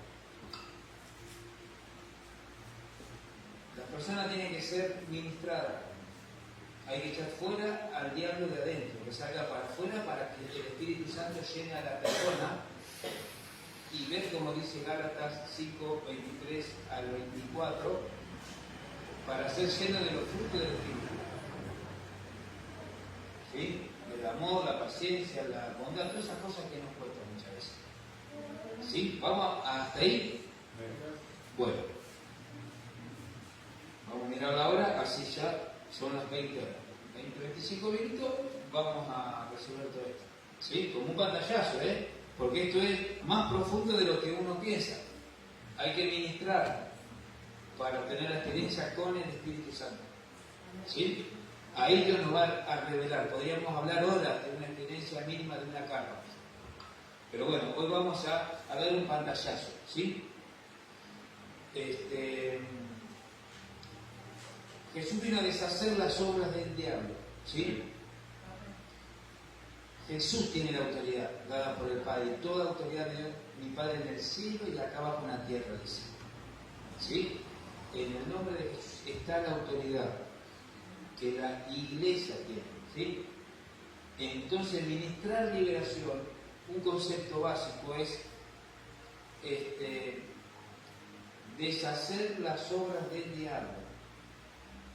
La persona tiene que ser ministrada. Hay que echar fuera al diablo de adentro, que salga para afuera para que el Espíritu Santo llene a la persona y ver, como dice Gálatas 5, 23 al 24, para ser lleno de los frutos del Espíritu. ¿Sí? El amor, la paciencia, la bondad, todas esas cosas que nos cuestan muchas veces. ¿Sí? ¿Vamos hasta ahí? Bueno. Vamos a mirar la hora, así ya son las 20 horas. 20-25 minutos, vamos a resolver todo esto. ¿Sí? Como un pantallazo, ¿eh? Porque esto es más profundo de lo que uno piensa. Hay que ministrar para obtener la experiencia con el Espíritu Santo. ¿Sí? Ahí Dios nos va a revelar. Podríamos hablar horas de una experiencia mínima de una carga. Pero bueno, hoy vamos a dar un pantallazo. ¿Sí? Jesús vino a deshacer las obras del diablo. ¿Sí? Jesús tiene la autoridad dada por el Padre. Toda autoridad de Dios, mi Padre en el cielo y acá abajo en la tierra, dice. ¿Sí? En el nombre de Jesús está la autoridad que la iglesia tiene. ¿Sí? Entonces, ministrar liberación, un concepto básico es deshacer las obras del diablo.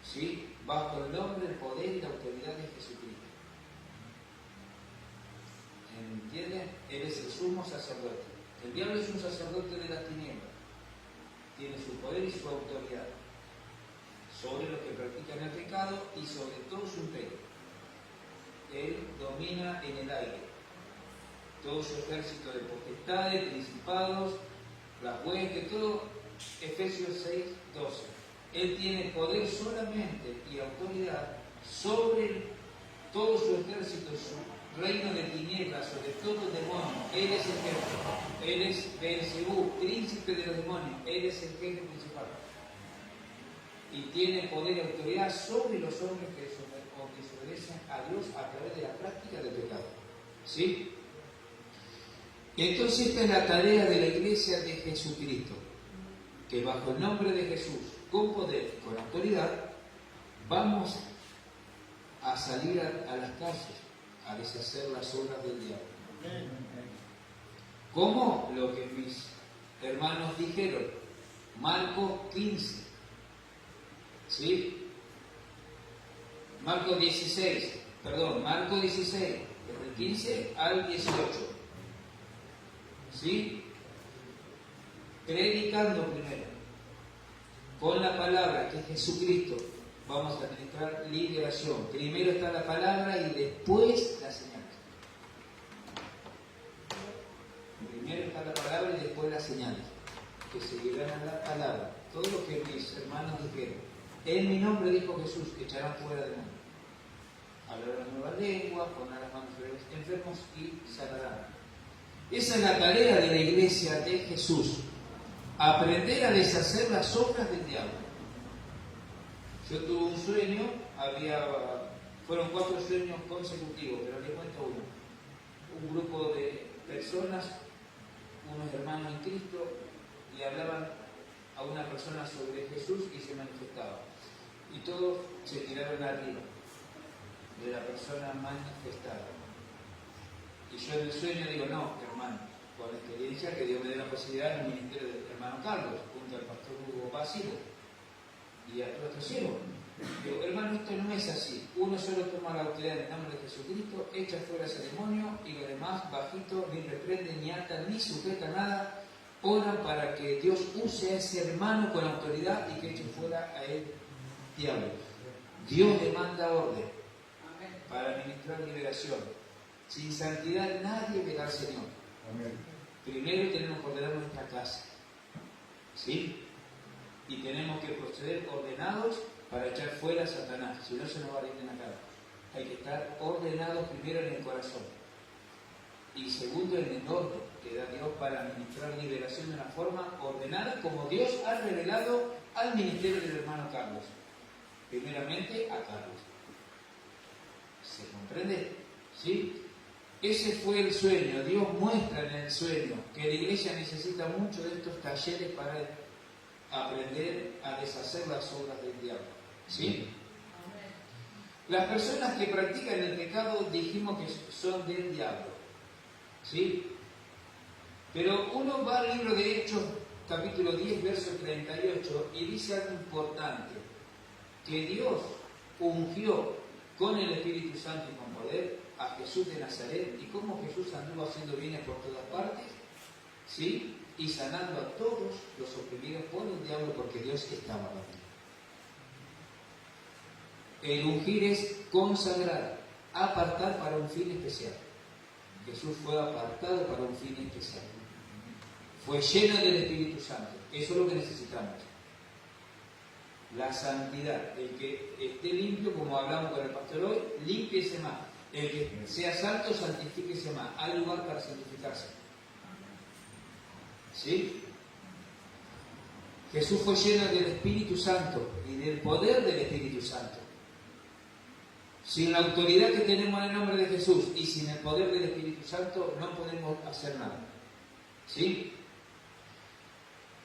¿Sí? Bajo el nombre, el poder y la autoridad de Jesucristo. ¿Entienden? Él es el sumo sacerdote. El diablo es un sacerdote de la tiniebla. Tiene su poder y su autoridad sobre los que practican el pecado y sobre todo su imperio. Él domina en el aire todo su ejército de potestades, principados, las huestes, todo. Efesios 6, 12. Él tiene poder solamente y autoridad sobre todo su ejército, su reino de tinieblas, sobre todo el demonio. Él es el jefe. Él es Beelzebú, príncipe de los demonios. Él es el jefe principal. Y tiene poder y autoridad sobre los hombres que desobedecen a Dios a través de la práctica del pecado. ¿Sí? Entonces esta es la tarea de la iglesia de Jesucristo, que bajo el nombre de Jesús, con poder, con autoridad, vamos a salir a las calles, a deshacer las obras del diablo. ¿Cómo? Lo que mis hermanos dijeron, Marcos 15, ¿sí? Marcos 16, desde el 15 al 18, ¿sí? Predicando primero, con la palabra que es Jesucristo, vamos a administrar liberación. Primero está la palabra y después la señal. Primero está la palabra y después las señales, que seguirán a la palabra. Todo lo que mis hermanos dijeron. En mi nombre, dijo Jesús, echarán fuera demonios. Hablarán nuevas lenguas, pondrán las manos sobre los enfermos y sanarán. Esa es la tarea de la iglesia de Jesús. Aprender a deshacer las obras del diablo. Yo tuve un sueño, fueron 4 sueños consecutivos, pero les cuento uno. Un grupo de personas, unos hermanos en Cristo, le hablaban a una persona sobre Jesús y se manifestaba. Y todos se tiraron arriba de la persona manifestada. Y yo en el sueño digo, no, hermano, con la experiencia que Dios me dé la posibilidad en el ministerio del hermano Carlos, junto al pastor Hugo Basile y a todos estos siervos. Digo, hermano, esto no es así. Uno solo toma la autoridad en el nombre de Jesucristo, echa fuera ese demonio y los demás, bajito, ni reprenden, ni atan, ni sujetan nada. Oran para que Dios use a ese hermano con autoridad y que eche fuera a él diablo. Dios le manda orden para ministrar liberación. Sin santidad nadie verá al Señor. Primero tenemos que ordenar nuestra casa, ¿sí? Y tenemos que proceder ordenados para echar fuera a Satanás, si no se nos va a ir en la cara. Hay que estar ordenados primero en el corazón y segundo en el orden que da Dios para administrar liberación de una forma ordenada como Dios ha revelado al ministerio del hermano Carlos. Primeramente a Carlos. ¿Se comprende? ¿Sí? Ese fue el sueño. Dios muestra en el sueño que la iglesia necesita mucho de estos talleres para aprender a deshacer las obras del diablo. ¿Sí? Las personas que practican el pecado dijimos que son del diablo. ¿Sí? Pero uno va al libro de Hechos, capítulo 10, verso 38, y dice algo importante, que Dios ungió con el Espíritu Santo y con poder a Jesús de Nazaret, y cómo Jesús anduvo haciendo bienes por todas partes, ¿sí? Y sanando a todos los oprimidos por el diablo, porque Dios estaba con él. El ungir es consagrar, apartar para un fin especial. Jesús fue apartado para un fin especial. Fue lleno del Espíritu Santo. Eso es lo que necesitamos. La santidad. El que esté limpio, como hablamos con el pastor hoy, límpiese más. El que sea santo, santifíquese más. Hay lugar para santificarse. ¿Sí? Jesús fue lleno del Espíritu Santo y del poder del Espíritu Santo. Sin la autoridad que tenemos en el nombre de Jesús y sin el poder del Espíritu Santo no podemos hacer nada. ¿Sí?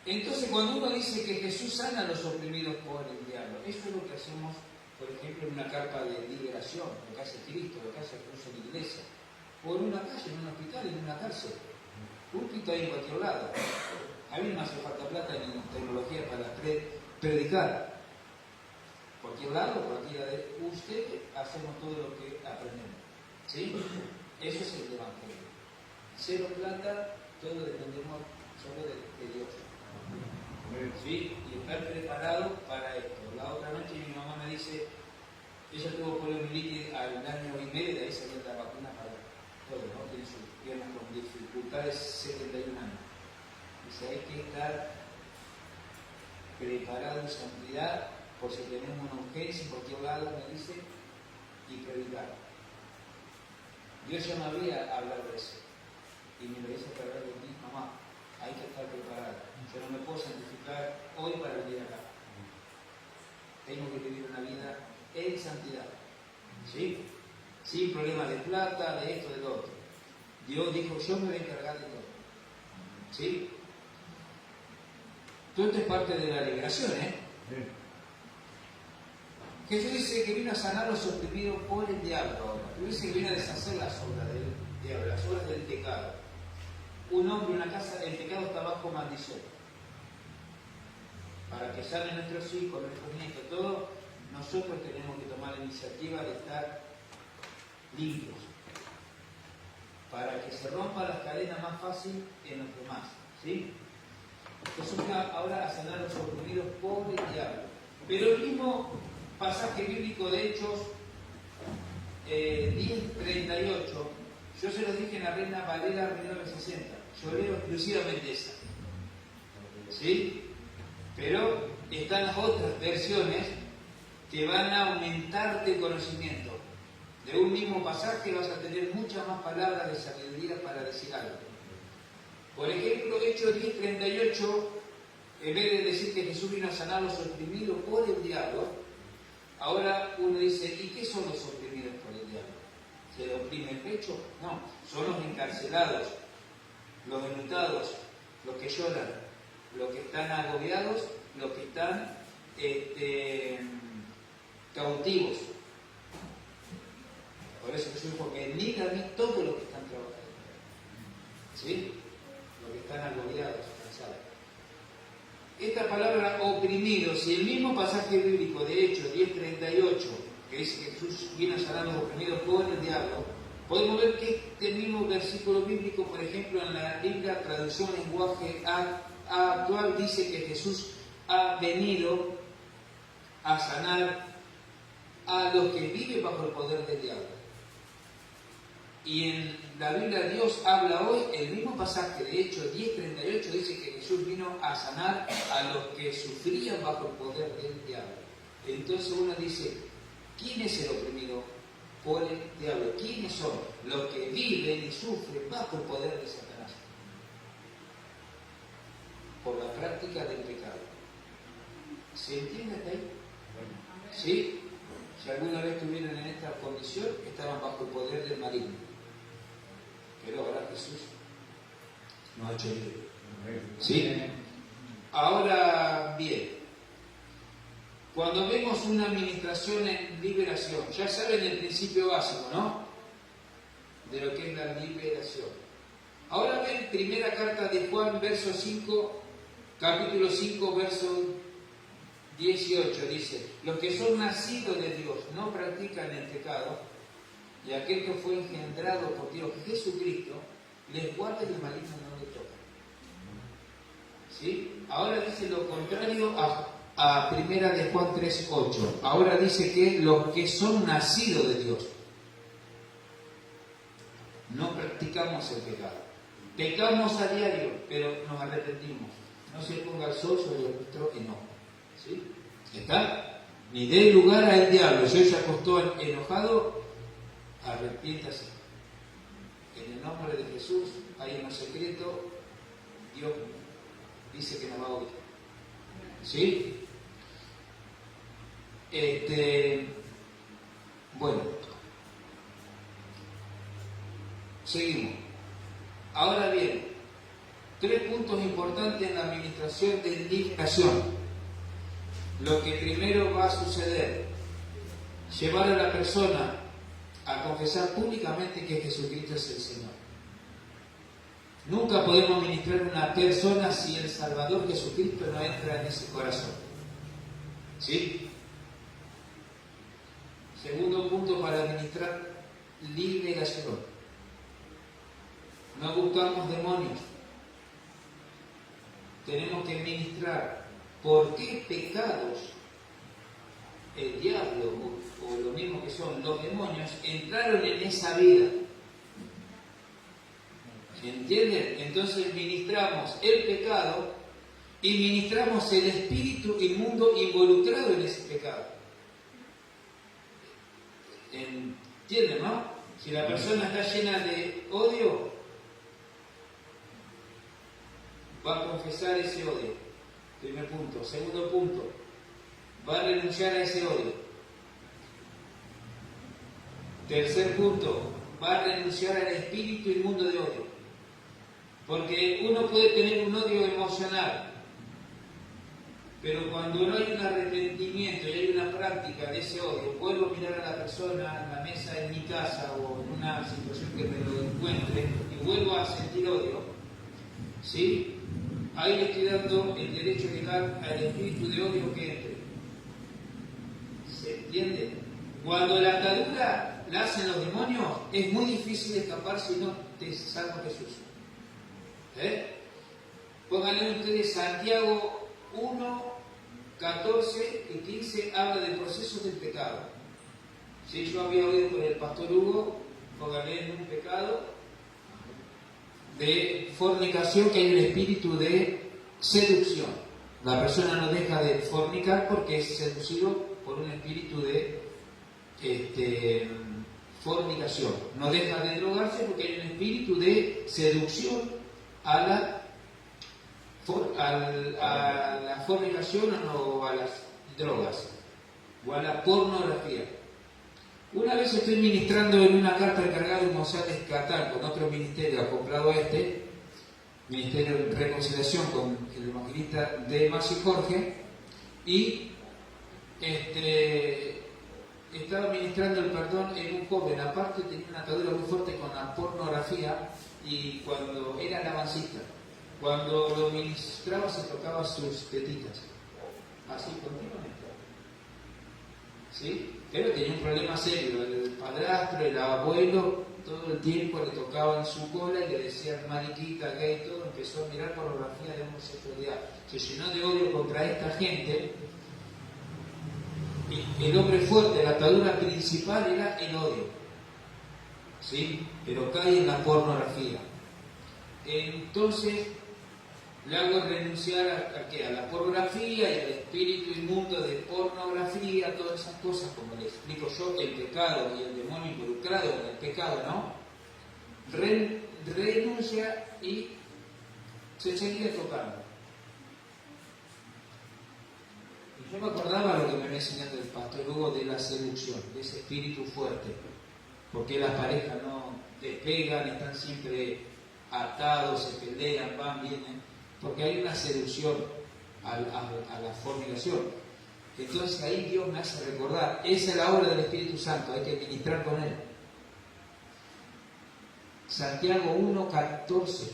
Entonces, cuando uno dice que Jesús sana a los oprimidos por el diablo, eso es lo que hacemos, por ejemplo, en una carpa de liberación, lo que hace Cristo, lo que hace incluso en la iglesia, o en una calle, en un hospital, en una cárcel. Púlpito hay en cualquier lado. A mí me hace falta plata en tecnología para predicar. Cualquier lado, cualquiera de ustedes, hacemos todo lo que aprendemos. ¿Sí? Eso es el Evangelio. Cero plata, todo dependemos solo de Dios. ¿Sí? Y estar preparado para esto. La otra noche mi mamá me dice, ella tuvo poliomielitis al año y medio, de ahí salió la vacuna para todo, ¿no? Tiene sus piernas con dificultades 71 años. Dice, hay que estar preparado en santidad por si tenemos una urgencia en cualquier lado, me dice, y predicar. Dios ya me había hablado de eso y me lo hizo para de mí, mamá, hay que estar preparado. Yo no me puedo santificar hoy para venir acá. Tengo que vivir una vida en santidad. ¿Sí? Sin problemas de plata, de esto, de lo otro. Dios dijo, yo me voy a encargar de todo. ¿Sí? Todo esto es parte de la liberación, ¿eh? Jesús dice que vino a sanar a los oprimidos por el diablo ahora. Jesús dice que vino a deshacer las obras del diablo, las obras del pecado. Un hombre, una casa, el pecado está bajo maldición. Para que salgan nuestros hijos, nuestros nietos, todo, nosotros tenemos que tomar la iniciativa de estar limpios. Para que se rompan las cadenas más fácil en los demás. ¿Sí? Jesús va ahora a sanar a los oprimidos por el diablo. Pero el mismo pasaje bíblico de Hechos 10:38, yo se los dije en la Reina Valera 1960, yo leo exclusivamente esa. ¿Sí? Pero están las otras versiones que van a aumentarte el conocimiento. De un mismo pasaje vas a tener muchas más palabras de sabiduría para decir algo. Por ejemplo, Hechos 10:38, en vez de decir que Jesús vino a sanar a los oprimidos por el diablo, ahora uno dice, ¿y qué son los oprimidos por el diablo? ¿Se le oprime el pecho? No, son los encarcelados, los enlutados, los que lloran, los que están agobiados, los que están cautivos. Por eso Jesús dijo que venid a mí todos los que están trabajando. ¿Sí? Los que están agobiados, cansados. Esta palabra oprimidos, y el mismo pasaje bíblico de Hechos 10:38, que dice que Jesús vino a sanar a los oprimidos por el diablo, podemos ver que este mismo versículo bíblico, por ejemplo, en la Biblia, traducción lenguaje actual, dice que Jesús ha venido a sanar a los que viven bajo el poder del diablo. Y en la Biblia Dios habla hoy, el mismo pasaje de Hechos 10:38 dice que Jesús vino a sanar a los que sufrían bajo el poder del diablo. Entonces uno dice, ¿quién es el oprimido por el diablo? ¿Quiénes son los que viven y sufren bajo el poder de Satanás? Por la práctica del pecado. ¿Se entiende hasta ahí? ¿Sí? Si alguna vez estuvieron en esta condición, estaban bajo el poder del maligno. Pero ahora Jesús nos ha hecho libre. ¿Sí? Ahora bien, cuando vemos una administración en liberación, ya saben el principio básico, ¿no? De lo que es la liberación. Ahora ven primera carta de Juan, verso 5, capítulo 5, verso 18, dice: los que son nacidos de Dios no practican el pecado, y aquel que fue engendrado por Dios, Jesucristo, les guarda y el maligno no le toca. ¿Sí? Ahora dice lo contrario a primera de Juan 3:8. Ahora dice que los que son nacidos de Dios no practicamos el pecado. Pecamos a diario, pero nos arrepentimos. No se ponga el sol sobre nuestro enojo. ¿Sí? ¿Está? Ni dé lugar al diablo. Si hoy se acostó enojado, arrepiéntase. En el nombre de Jesús, ahí en lo secreto, Dios dice que nos va a oír. ¿Sí? Bueno, seguimos. Ahora bien, 3 puntos importantes en la administración de liberación. Lo que primero va a suceder: llevar a la persona a confesar públicamente que Jesucristo es el Señor. Nunca podemos ministrar a una persona si el Salvador Jesucristo no entra en ese corazón. ¿Sí? Segundo punto para administrar liberación: no buscamos demonios. Tenemos que ministrar por qué pecados el diablo o lo mismo que son los demonios entraron en esa vida. ¿Entienden? Entonces ministramos el pecado y ministramos el espíritu inmundo involucrado en ese pecado. ¿Entienden, no? Si la persona está llena de odio, va a confesar ese odio. Primer punto. Segundo punto, va a renunciar a ese odio. Tercer punto, va a renunciar al espíritu inmundo de odio. Porque uno puede tener un odio emocional, pero cuando no hay un arrepentimiento y hay una práctica de ese odio, vuelvo a mirar a la persona en la mesa en mi casa o en una situación que me lo encuentre y vuelvo a sentir odio, ¿sí? Ahí le estoy dando el derecho legal al espíritu de odio que entre. ¿Se entiende? Cuando la atadura la hacen los demonios, es muy difícil escapar si no te salva Jesús. Pónganle ustedes Santiago 1, 14 y 15, habla de procesos del pecado. Si yo había oído por el pastor Hugo, pónganle en un pecado de fornicación, que hay un espíritu de seducción. La persona no deja de fornicar porque es seducido por un espíritu de fornicación. No deja de drogarse porque hay un espíritu de seducción a la fornicación o a las drogas o a la pornografía. Una vez estoy ministrando en una carta encargada de González Catán con otro ministerio acoplado a Ministerio de Reconciliación, con el evangelista Demas y Jorge, y estaba ministrando el perdón en un joven. Aparte tenía una atadura muy fuerte con la pornografía, y cuando era alabancista, cuando lo ministraba se tocaba sus tetitas, así continuamente. ¿Sí? Pero tenía un problema serio. El padrastro, el abuelo, todo el tiempo le tocaban su cola y le decían mariquita, gay, todo. Empezó a mirar pornografía de homosexualidad. Se llenó de odio contra esta gente. Y el hombre fuerte, la atadura principal era el odio. ¿sí? Pero cae en la pornografía. Entonces le hago renunciar a la pornografía y al espíritu inmundo de pornografía, todas esas cosas, como le explico yo, el pecado y el demonio involucrado en el pecado, ¿no? Renuncia y se seguía tocando. Y yo me acordaba lo que me había enseñado el pastor Hugo de la seducción, de ese espíritu fuerte, porque las parejas no despegan, están siempre atados, se pelean, van, vienen, porque hay una seducción a la fornicación. Entonces ahí Dios me hace recordar, esa es la obra del Espíritu Santo, hay que ministrar con Él. Santiago 1:14.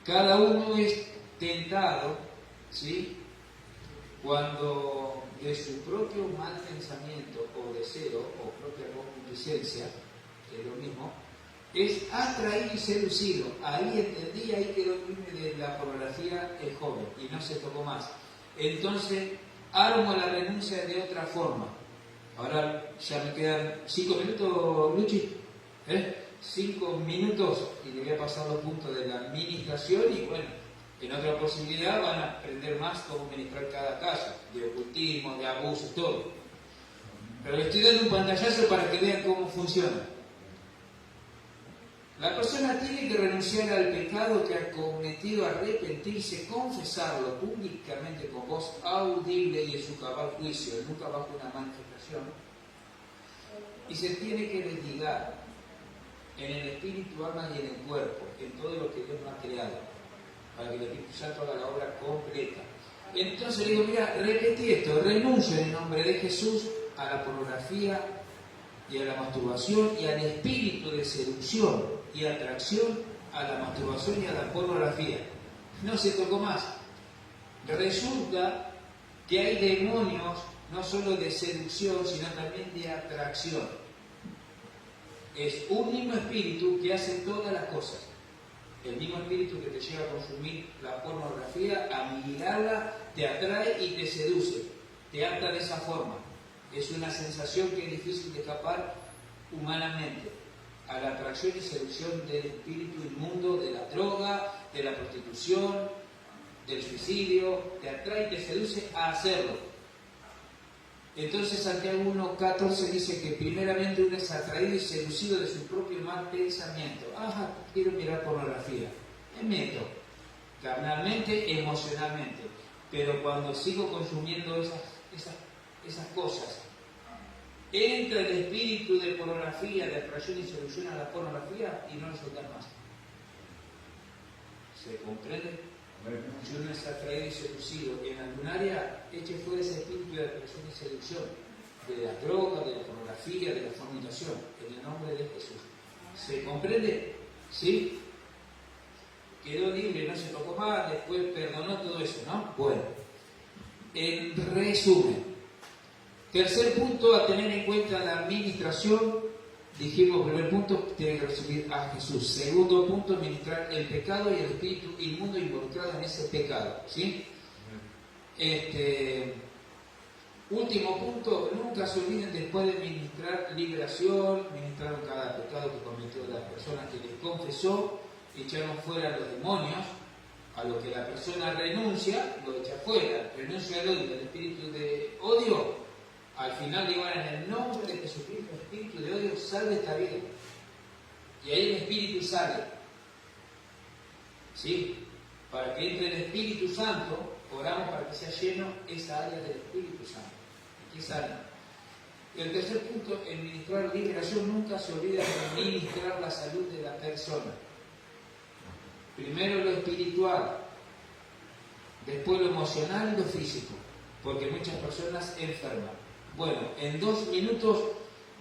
Cada uno es tentado, ¿sí?, cuando de su propio mal pensamiento o deseo o propia concupiscencia, que es lo mismo, es atraído y seducido. Ahí entendí, ahí quedó libre de la pornografía el joven y no se tocó más. Entonces, armo la renuncia de otra forma. Ahora ya me quedan 5 minutos, Luchi. 5 minutos y le voy a pasar los puntos de la administración y bueno, en otra posibilidad van a aprender más cómo administrar cada caso, de ocultismo, de abuso, todo. Pero le estoy dando un pantallazo para que vean cómo funciona. La persona tiene que renunciar al pecado que ha cometido, arrepentirse, confesarlo públicamente con voz audible y en su cabal juicio, nunca bajo una manifestación. Y se tiene que desligar en el espíritu, alma y en el cuerpo, en todo lo que Dios no ha creado, para que el Espíritu Santo haga la obra completa. Entonces le digo, mira, repetí esto, renuncio en el nombre de Jesús a la pornografía y a la masturbación y al espíritu de seducción y atracción a la masturbación y a la pornografía. No se tocó más. Resulta que hay demonios no solo de seducción, sino también de atracción. Es un mismo espíritu que hace todas las cosas. El mismo espíritu que te lleva a consumir la pornografía, a mirarla, te atrae y te seduce. Te ata de esa forma. Es una sensación que es difícil de escapar humanamente a la atracción y seducción del espíritu inmundo, de la droga, de la prostitución, del suicidio. Te atrae y te seduce a hacerlo. Entonces Santiago 1:14 dice que primeramente uno es atraído y seducido de su propio mal pensamiento. Quiero mirar pornografía. Me meto carnalmente, emocionalmente. Pero cuando sigo consumiendo esas cosas, entra el espíritu de pornografía, de atracción y seducción a la pornografía y no lo soltar más. ¿Se comprende? Si uno es atraído y seducido en algún área, eche fuera ese espíritu de atracción y seducción, de la droga, de la pornografía, de la fornicación, en el nombre de Jesús. ¿Se comprende? ¿Sí? Quedó libre, no se tocó más, después perdonó todo eso, ¿no? Bueno, en resumen, tercer punto a tener en cuenta la administración. Dijimos, primer punto, tiene que recibir a Jesús. Segundo punto, ministrar el pecado y el espíritu inmundo involucrado en ese pecado. ¿Sí? Último punto, nunca se olviden después de ministrar liberación, ministraron cada pecado que cometió la persona que les confesó, echaron fuera a los demonios, a lo que la persona renuncia, lo echa fuera, renuncia al odio, al espíritu de odio. Al final digo, en el nombre de Jesucristo, el espíritu de odio sale de esta vida. Y ahí el espíritu sale. ¿Sí? Para que entre el Espíritu Santo, oramos para que sea lleno esa área del Espíritu Santo. Aquí sale. Y el tercer punto, en ministrar liberación, nunca se olvida de ministrar la salud de la persona. Primero lo espiritual, después lo emocional y lo físico, porque muchas personas enferman. Bueno, en 2 minutos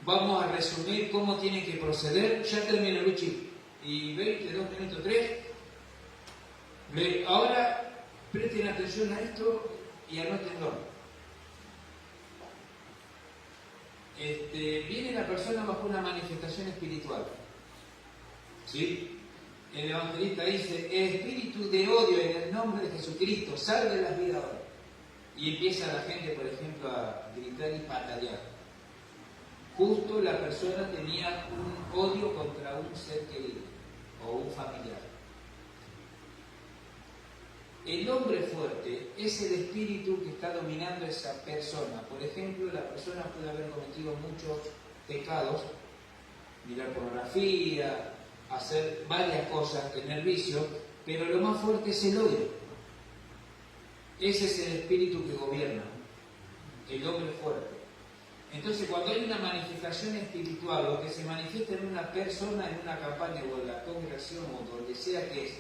vamos a resumir cómo tiene que proceder. Ya termino, Luchi. Y 22 minutos 3. Ahora presten atención a esto y anótenlo. Viene la persona bajo una manifestación espiritual. ¿Sí? El evangelista dice, el espíritu de odio en el nombre de Jesucristo, salve de las vidas ahora. Y empieza la gente, por ejemplo, a gritar y patalear. justo la persona tenía un odio contra un ser querido o un familiar. El hombre fuerte es el espíritu que está dominando a esa persona. Por ejemplo, la persona puede haber cometido muchos pecados, mirar pornografía, hacer varias cosas, tener vicio, pero lo más fuerte es el odio. Ese es el espíritu que gobierna, el hombre fuerte. Entonces, cuando hay una manifestación espiritual o que se manifiesta en una persona, en una campaña o en la congregación o donde sea que es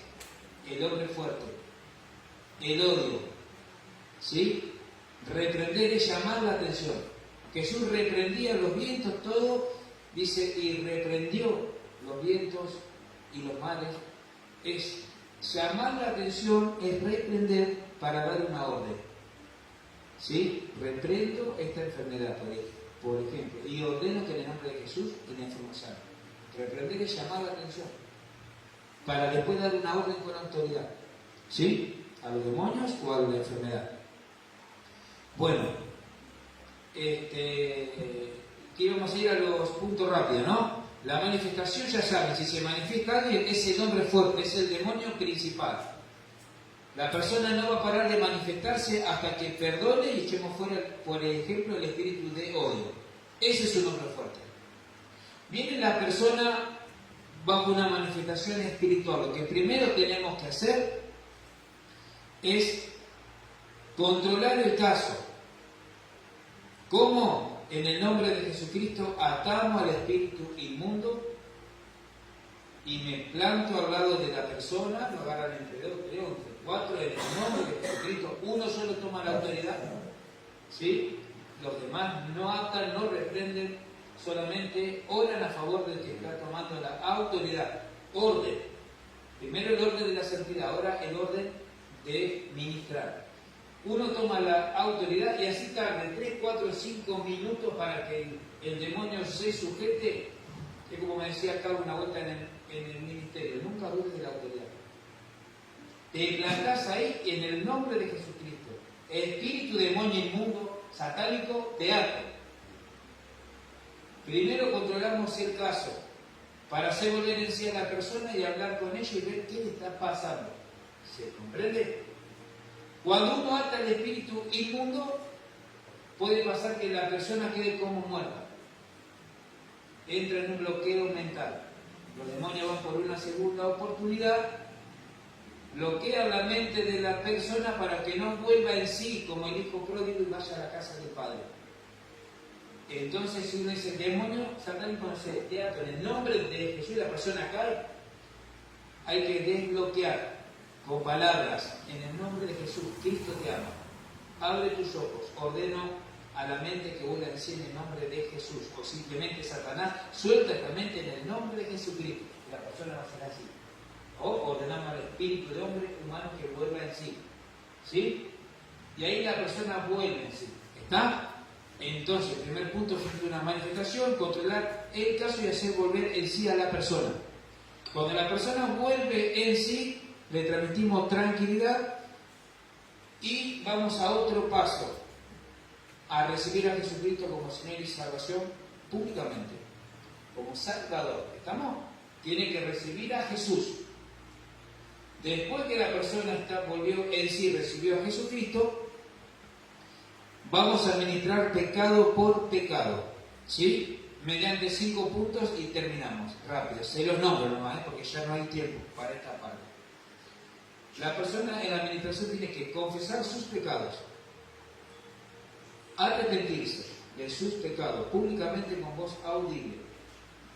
el hombre fuerte, el odio, ¿sí? Reprender es llamar la atención. Jesús reprendía los vientos, todo, dice, y reprendió los vientos y los mares. Es llamar la atención, es reprender para dar una orden. ¿Sí? Reprendo esta enfermedad, por ejemplo, y ordeno que en el nombre de Jesús la enfermedad sane. Reprender es llamar la atención para después dar una orden con autoridad. ¿Sí? A los demonios o a la enfermedad. Bueno, que íbamos a ir a los puntos rápidos, ¿no? La manifestación, ya saben, si se manifiesta alguien, es el hombre fuerte, es el demonio principal. La persona no va a parar de manifestarse hasta que perdone y echemos fuera, por ejemplo, el espíritu de odio. Ese es un hombre fuerte. Viene la persona bajo una manifestación espiritual. Lo que primero tenemos que hacer es controlar el caso. ¿Cómo? En el nombre de Jesucristo atamos al espíritu inmundo y me planto al lado de la persona, lo agarran entre dos, entre cuatro, en el nombre de Jesucristo, uno solo toma la autoridad, ¿sí? Los demás no atan, no reprenden, solamente oran a favor del que está tomando la autoridad. Orden. Primero el orden de la santidad, ahora el orden de ministrar. Uno toma la autoridad y así tarde 3, 4, 5 minutos para que el demonio se sujete. Es como me decía acá una vuelta en el ministerio, nunca dudes de la autoridad. Te plantás ahí en el nombre de Jesucristo. El espíritu demonio inmundo, satánico, te ata. Primero controlamos el caso para hacer volver en sí a la persona y hablar con ella y ver qué le está pasando. ¿Se comprende? Cuando uno ata al espíritu inmundo, puede pasar que la persona quede como muerta. Entra en un bloqueo mental. Los demonios van por una segunda oportunidad, bloquean la mente de la persona para que no vuelva en sí como el hijo pródigo y vaya a la casa del padre. Entonces, si uno dice demonio, satánico, no sé, teatro, en el nombre de Jesús, la persona cae, hay que desbloquear con palabras, en el nombre de Jesús, Cristo te ama. Abre tus ojos, ordeno a la mente que vuelva en sí en el nombre de Jesús. O simplemente Satanás, suelta esta mente en el nombre de Jesucristo. La persona va a ser así. O ordenamos al espíritu de hombre humano que vuelva en sí. ¿Sí? Y ahí la persona vuelve en sí. ¿Está? Entonces, el primer punto frente a una manifestación, controlar el caso y hacer volver en sí a la persona. Cuando la persona vuelve en sí, le transmitimos tranquilidad y vamos a otro paso, a recibir a Jesucristo como Señor y Salvación públicamente, como Salvador. ¿Estamos? Tiene que recibir a Jesús. Después que la persona volvió en sí, recibió a Jesucristo, vamos a administrar pecado por pecado, ¿sí? Mediante 5 puntos y terminamos. Rápido, se los nombro nomás, porque ya no hay tiempo para esta parte. La persona en la administración tiene que confesar sus pecados, arrepentirse de sus pecados públicamente con voz audible.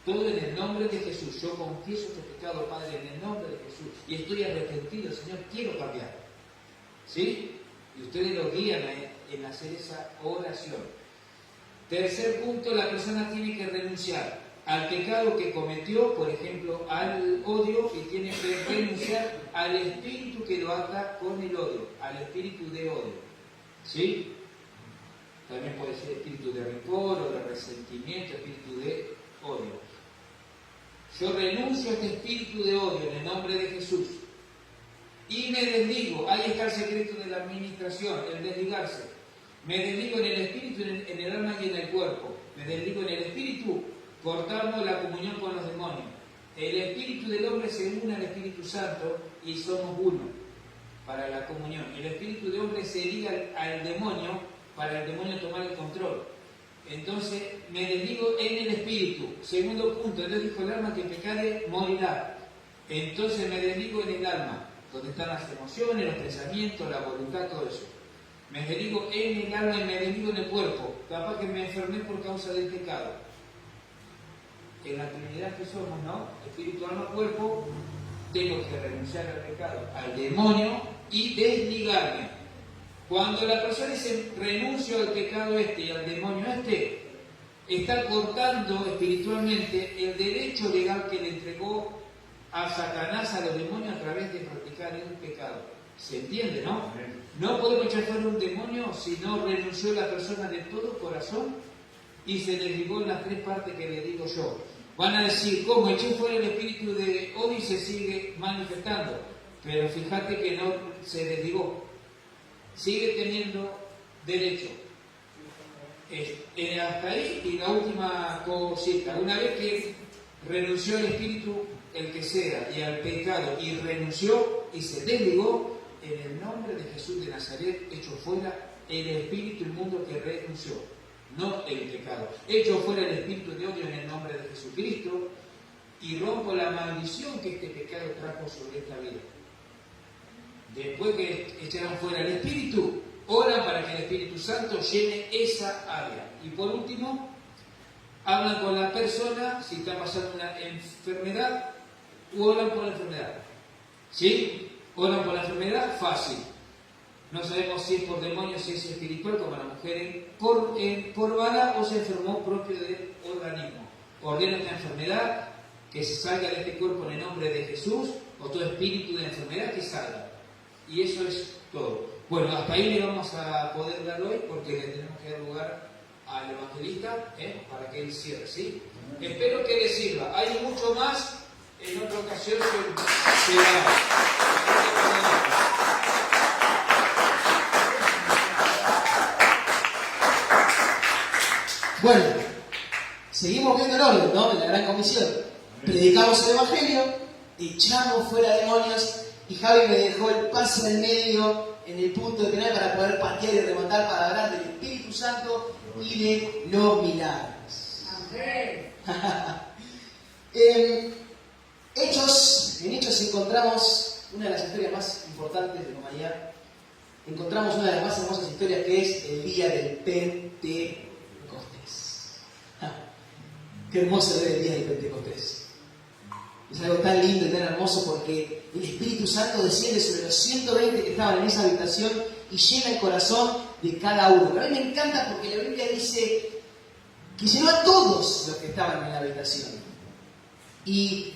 Todo en el nombre de Jesús. Yo confieso este pecado, Padre, en el nombre de Jesús. Y estoy arrepentido, Señor, quiero cambiar. ¿Sí? Y ustedes lo guían en hacer esa oración. Tercer punto, la persona tiene que renunciar al pecado que cometió, por ejemplo, al odio, y tiene que renunciar al espíritu que lo ata con el odio, al espíritu de odio. ¿Sí? También puede ser espíritu de rencor o de resentimiento, espíritu de odio. Yo renuncio a este espíritu de odio en el nombre de Jesús y me desligo. Ahí está el secreto de la administración, el desligarse. Me desligo en el espíritu, en el alma y en el cuerpo. Me desligo en el espíritu, cortamos la comunión con los demonios. El espíritu del hombre se une al Espíritu Santo y somos uno para la comunión. El espíritu del hombre se liga al demonio para el demonio tomar el control. Entonces me desligo en el espíritu. Segundo punto, entonces dijo: el alma que pecare morirá. Entonces me desligo en el alma, donde están las emociones, los pensamientos, la voluntad, todo eso. Me desligo en el alma y me desligo en el cuerpo. Capaz que me enfermé por causa del pecado. En la Trinidad que somos, ¿no? Espíritu, alma, cuerpo, tengo que renunciar al pecado, al demonio y desligarme. Cuando la persona dice renuncio al pecado este y al demonio este, está cortando espiritualmente el derecho legal que le entregó a Satanás, a los demonios, a través de practicar el pecado. ¿Se entiende, no? No podemos echar fuera un demonio si no renunció la persona de todo corazón y se desligó en las tres partes que le digo yo. Van a decir: ¿cómo eché fuera el espíritu de odio y se sigue manifestando? Pero fíjate que no se desligó. Sigue teniendo derecho. Hasta ahí. Y la última cosita: una vez que renunció el espíritu, el que sea, y al pecado, y renunció y se desligó, en el nombre de Jesús de Nazaret, echo fuera el espíritu inmundo que renunció, no el pecado. Echo fuera el espíritu de odio en el nombre de Jesucristo y rompo la maldición que este pecado trajo sobre esta vida. Después que echaron fuera el espíritu, oran para que el Espíritu Santo llene esa área. Y por último, hablan con la persona si está pasando una enfermedad, o oran por la enfermedad. ¿Sí? Oran por la enfermedad, fácil. No sabemos si es por demonio, si es espiritual, como la mujer por bala, o se enfermó propio del organismo. Ordena esta enfermedad, que se salga de este cuerpo en el nombre de Jesús, o todo espíritu de enfermedad que salga. Y eso es todo. Bueno, hasta ahí le vamos a poder dar hoy, porque le tenemos que dar lugar al evangelista para que él cierre, ¿sí? Espero que le sirva. Hay mucho más, en otra ocasión se dará. Bueno, seguimos viendo el orden, ¿no? En la gran comisión. Predicamos el evangelio, echamos fuera demonios, y Javi me dejó el pase en medio, en el punto de penal, para poder patear y rematar, para hablar del Espíritu Santo y de los milagros. En Hechos encontramos una de las historias más importantes de la humanidad. Encontramos una de las más hermosas historias, que es el día del Pentecostés. Qué hermoso es el día del Pentecostés. Es algo tan lindo y tan hermoso, porque el Espíritu Santo desciende sobre los 120 que estaban en esa habitación y llena el corazón de cada uno. Pero a mí me encanta porque la Biblia dice que llenó a todos los que estaban en la habitación. Y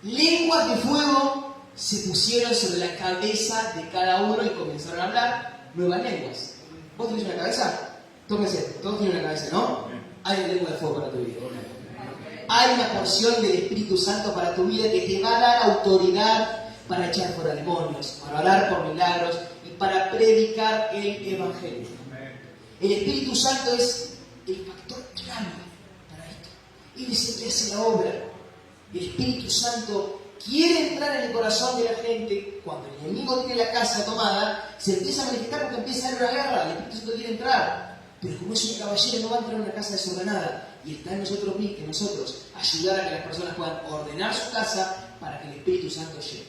lenguas de fuego se pusieron sobre la cabeza de cada uno y comenzaron a hablar nuevas lenguas. ¿Vos tenés una cabeza? Tóquense, todos tienen una cabeza, ¿no? Hay una lengua de fuego para tu vida. Hay una porción del Espíritu Santo para tu vida que te va a dar autoridad para echar fuera demonios, para orar por milagros y para predicar el Evangelio. El Espíritu Santo es el factor clave para esto. Él es el que hace la obra. El Espíritu Santo quiere entrar en el corazón de la gente. Cuando el enemigo tiene la casa tomada, se empieza a manifestar porque empieza a haber una guerra. El Espíritu Santo quiere entrar. Pero como es un caballero, no va a entrar en una casa desordenada. Y está en nosotros ayudar a que las personas puedan ordenar su casa para que el Espíritu Santo llegue.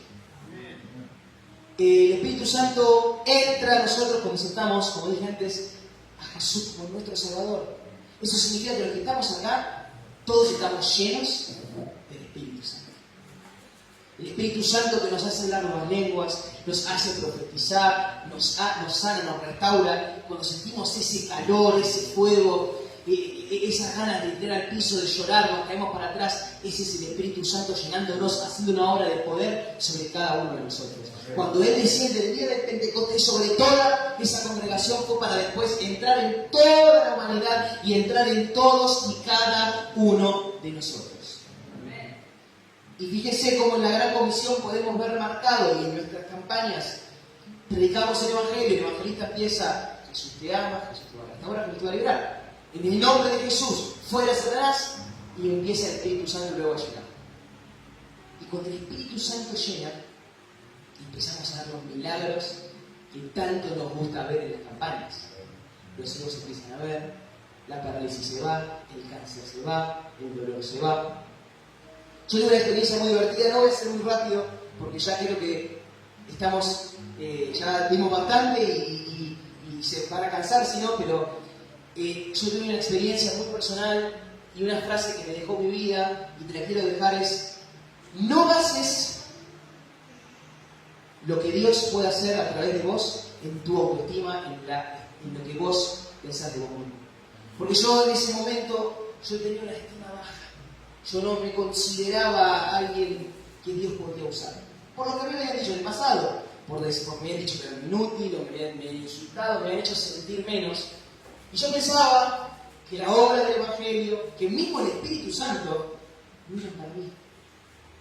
El Espíritu Santo entra a nosotros cuando aceptamos, como dije antes, a Jesús como nuestro Salvador. Eso significa que los que estamos acá, todos estamos llenos del Espíritu Santo. El Espíritu Santo que nos hace hablar nuevas lenguas, nos hace profetizar, nos sana, nos restaura. Cuando sentimos ese calor, ese fuego, esas ganas de tirar al piso, de llorar, nos caemos para atrás, ese es el Espíritu Santo llenándonos, haciendo una obra de poder sobre cada uno de nosotros. Cuando Él desciende el día del Pentecostés sobre toda esa congregación, fue para después entrar en toda la humanidad y entrar en todos y cada uno de nosotros. Y fíjese cómo en la gran comisión podemos ver marcado, y en nuestras campañas predicamos el Evangelio, el evangelista empieza: Jesús te ama, Jesús te va a restaurar, Jesús te va a librar. En el nombre de Jesús, fuera Satanás, y empieza el Espíritu Santo luego a llenar. Y cuando el Espíritu Santo llena, empezamos a dar los milagros que tanto nos gusta ver en las campañas. Los ciegos empiezan a ver, la parálisis se va, el cáncer se va, el dolor se va. Yo tuve una experiencia muy divertida, no voy a ser muy rápido, porque ya creo que estamos, ya dimos bastante y se van a cansar, si no, pero yo tuve una experiencia muy personal y una frase que me dejó mi vida y te la quiero dejar es: no bases lo que Dios puede hacer a través de vos en tu autoestima, en lo que vos pensás de vos mismo. Porque yo en ese momento, yo tenía una estima baja. Yo no me consideraba alguien que Dios podía usar. Por lo que me habían dicho en el pasado. Porque me habían dicho que era inútil, o me habían insultado, me habían hecho sentir menos. Y yo pensaba que la obra del Evangelio, que mismo el Espíritu Santo, no eran para mí.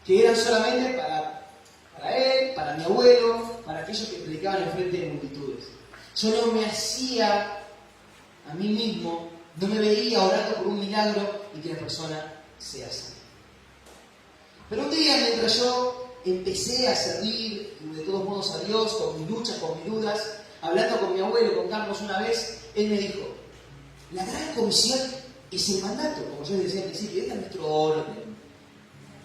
Que eran solamente para él, para mi abuelo, para aquellos que predicaban en frente de multitudes. Yo no me hacía a mí mismo, no me veía orando por un milagro y que la persona sea sana. Pero un día, mientras yo empecé a servir de todos modos a Dios, con mis luchas, con mis dudas, hablando con mi abuelo, con Carlos una vez, él me dijo: la gran comisión es el mandato, como yo les decía al principio, este es nuestro orden.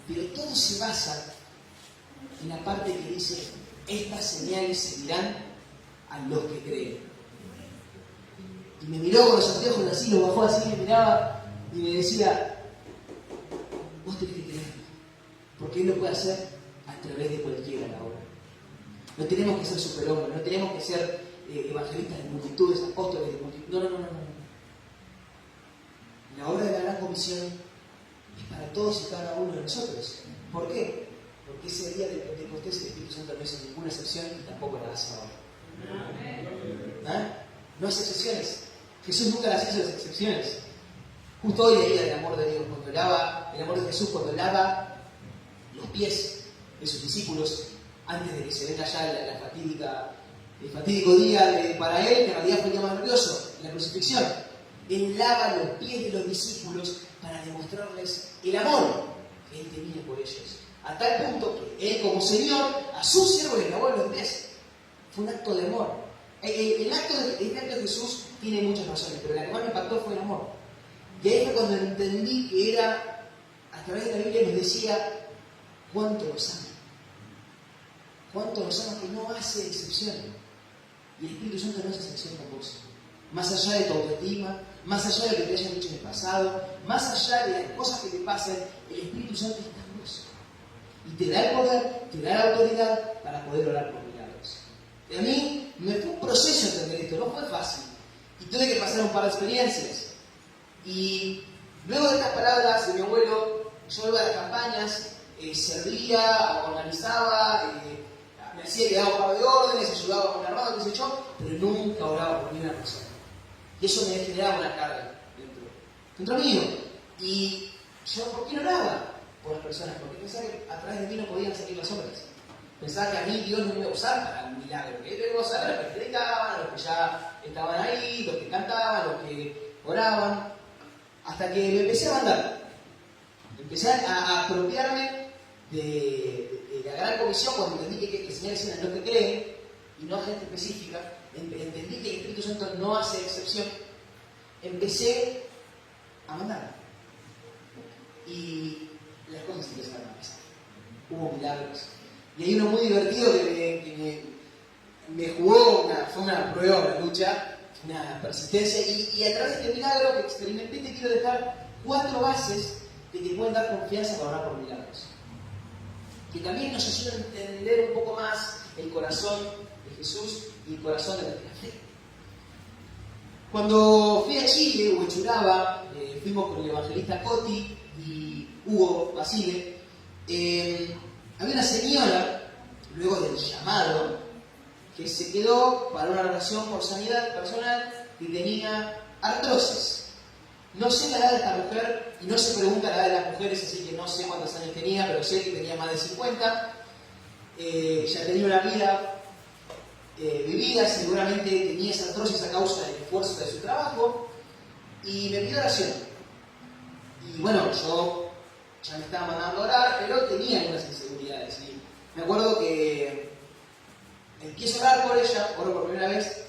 Pero todo se basa en la parte que dice: estas señales seguirán a los que creen. Y me miró con los anteojos así, lo bajó así, me miraba y me decía: vos tenés que creerlo, porque Él lo puede hacer a través de cualquiera la obra. No tenemos que ser superhombres, no tenemos que ser evangelistas de multitudes, apóstoles de multitudes. No. La obra de la gran comisión es para todos y cada uno de nosotros. ¿Por qué? Porque ese día de Pentecostés el Espíritu Santo no hizo ninguna excepción y tampoco la hace ahora. ¿Ah? No hace excepciones. Jesús nunca las hizo las excepciones. Justo hoy leía el amor de Dios, el amor de Jesús cuando lava los pies de sus discípulos antes de que se venga ya el fatídico día para él, que en realidad fue el día más glorioso, la crucifixión. Él lava los pies de los discípulos para demostrarles el amor que él tenía por ellos. A tal punto que él, como Señor, a sus siervos les lavó los pies. Fue un acto de amor. El acto de Jesús tiene muchas razones, pero la que más me impactó fue el amor. Y ahí fue cuando entendí que era, a través de la Biblia nos decía cuánto nos ama. Cuánto nos ama, que no hace excepción. Y el Espíritu Santo no hace excepción con vos. Más allá de tu autoestima, más allá de lo que te hayan dicho en el pasado, más allá de las cosas que te pasen, el Espíritu Santo está en vos. Y te da el poder, te da la autoridad para poder orar por milagros. Y a mí me fue un proceso entender esto, no fue fácil. Y tuve que pasar un par de experiencias. Y luego de estas palabras de mi abuelo, yo iba a las campañas, servía, organizaba, me decía que daba un par de órdenes, ayudaba con el armado, qué sé yo, pero nunca oraba por ninguna persona. Y eso me generaba una carga dentro mío. Y yo, ¿por qué no oraba por las personas? Porque pensaba que a través de mí no podían salir las obras. Pensaba que a mí Dios no me iba a usar para un milagro, que Él me iba a usar a los que predicaban, a los que ya estaban ahí, los que cantaban, los que oraban, hasta que me empecé a mandar. Empecé a apropiarme de la gran comisión cuando entendí que las señales eran los que creen y no a gente específica. Entendí que el Espíritu Santo no hace excepción. Empecé a mandar. Y las cosas empezaron a pasar. Hubo milagros. Y hay uno muy divertido que me jugó, fue una prueba, una lucha, una persistencia. Y a través de este milagro que experimenté, te quiero dejar 4 bases que te pueden dar confianza para orar por milagros. Que también nos ayudan a entender un poco más el corazón de Jesús y el corazón de nuestra fe. Cuando fui a Chile, Huechuraba, fuimos con el evangelista Coti y Hugo Basile, había una señora, luego del llamado, que se quedó para una oración por sanidad personal que tenía artrosis. No sé la edad de esta mujer y no se pregunta la edad de las mujeres, así que no sé cuántos años tenía, pero sé que tenía más de 50. Ya tenía una vida vivida, seguramente tenía esa artrosis a causa del esfuerzo de su trabajo. y me pidió oración. Y bueno, yo ya me estaba mandando a orar, pero tenía algunas inseguridades. Y me acuerdo que empiezo a orar por ella, oro por primera vez,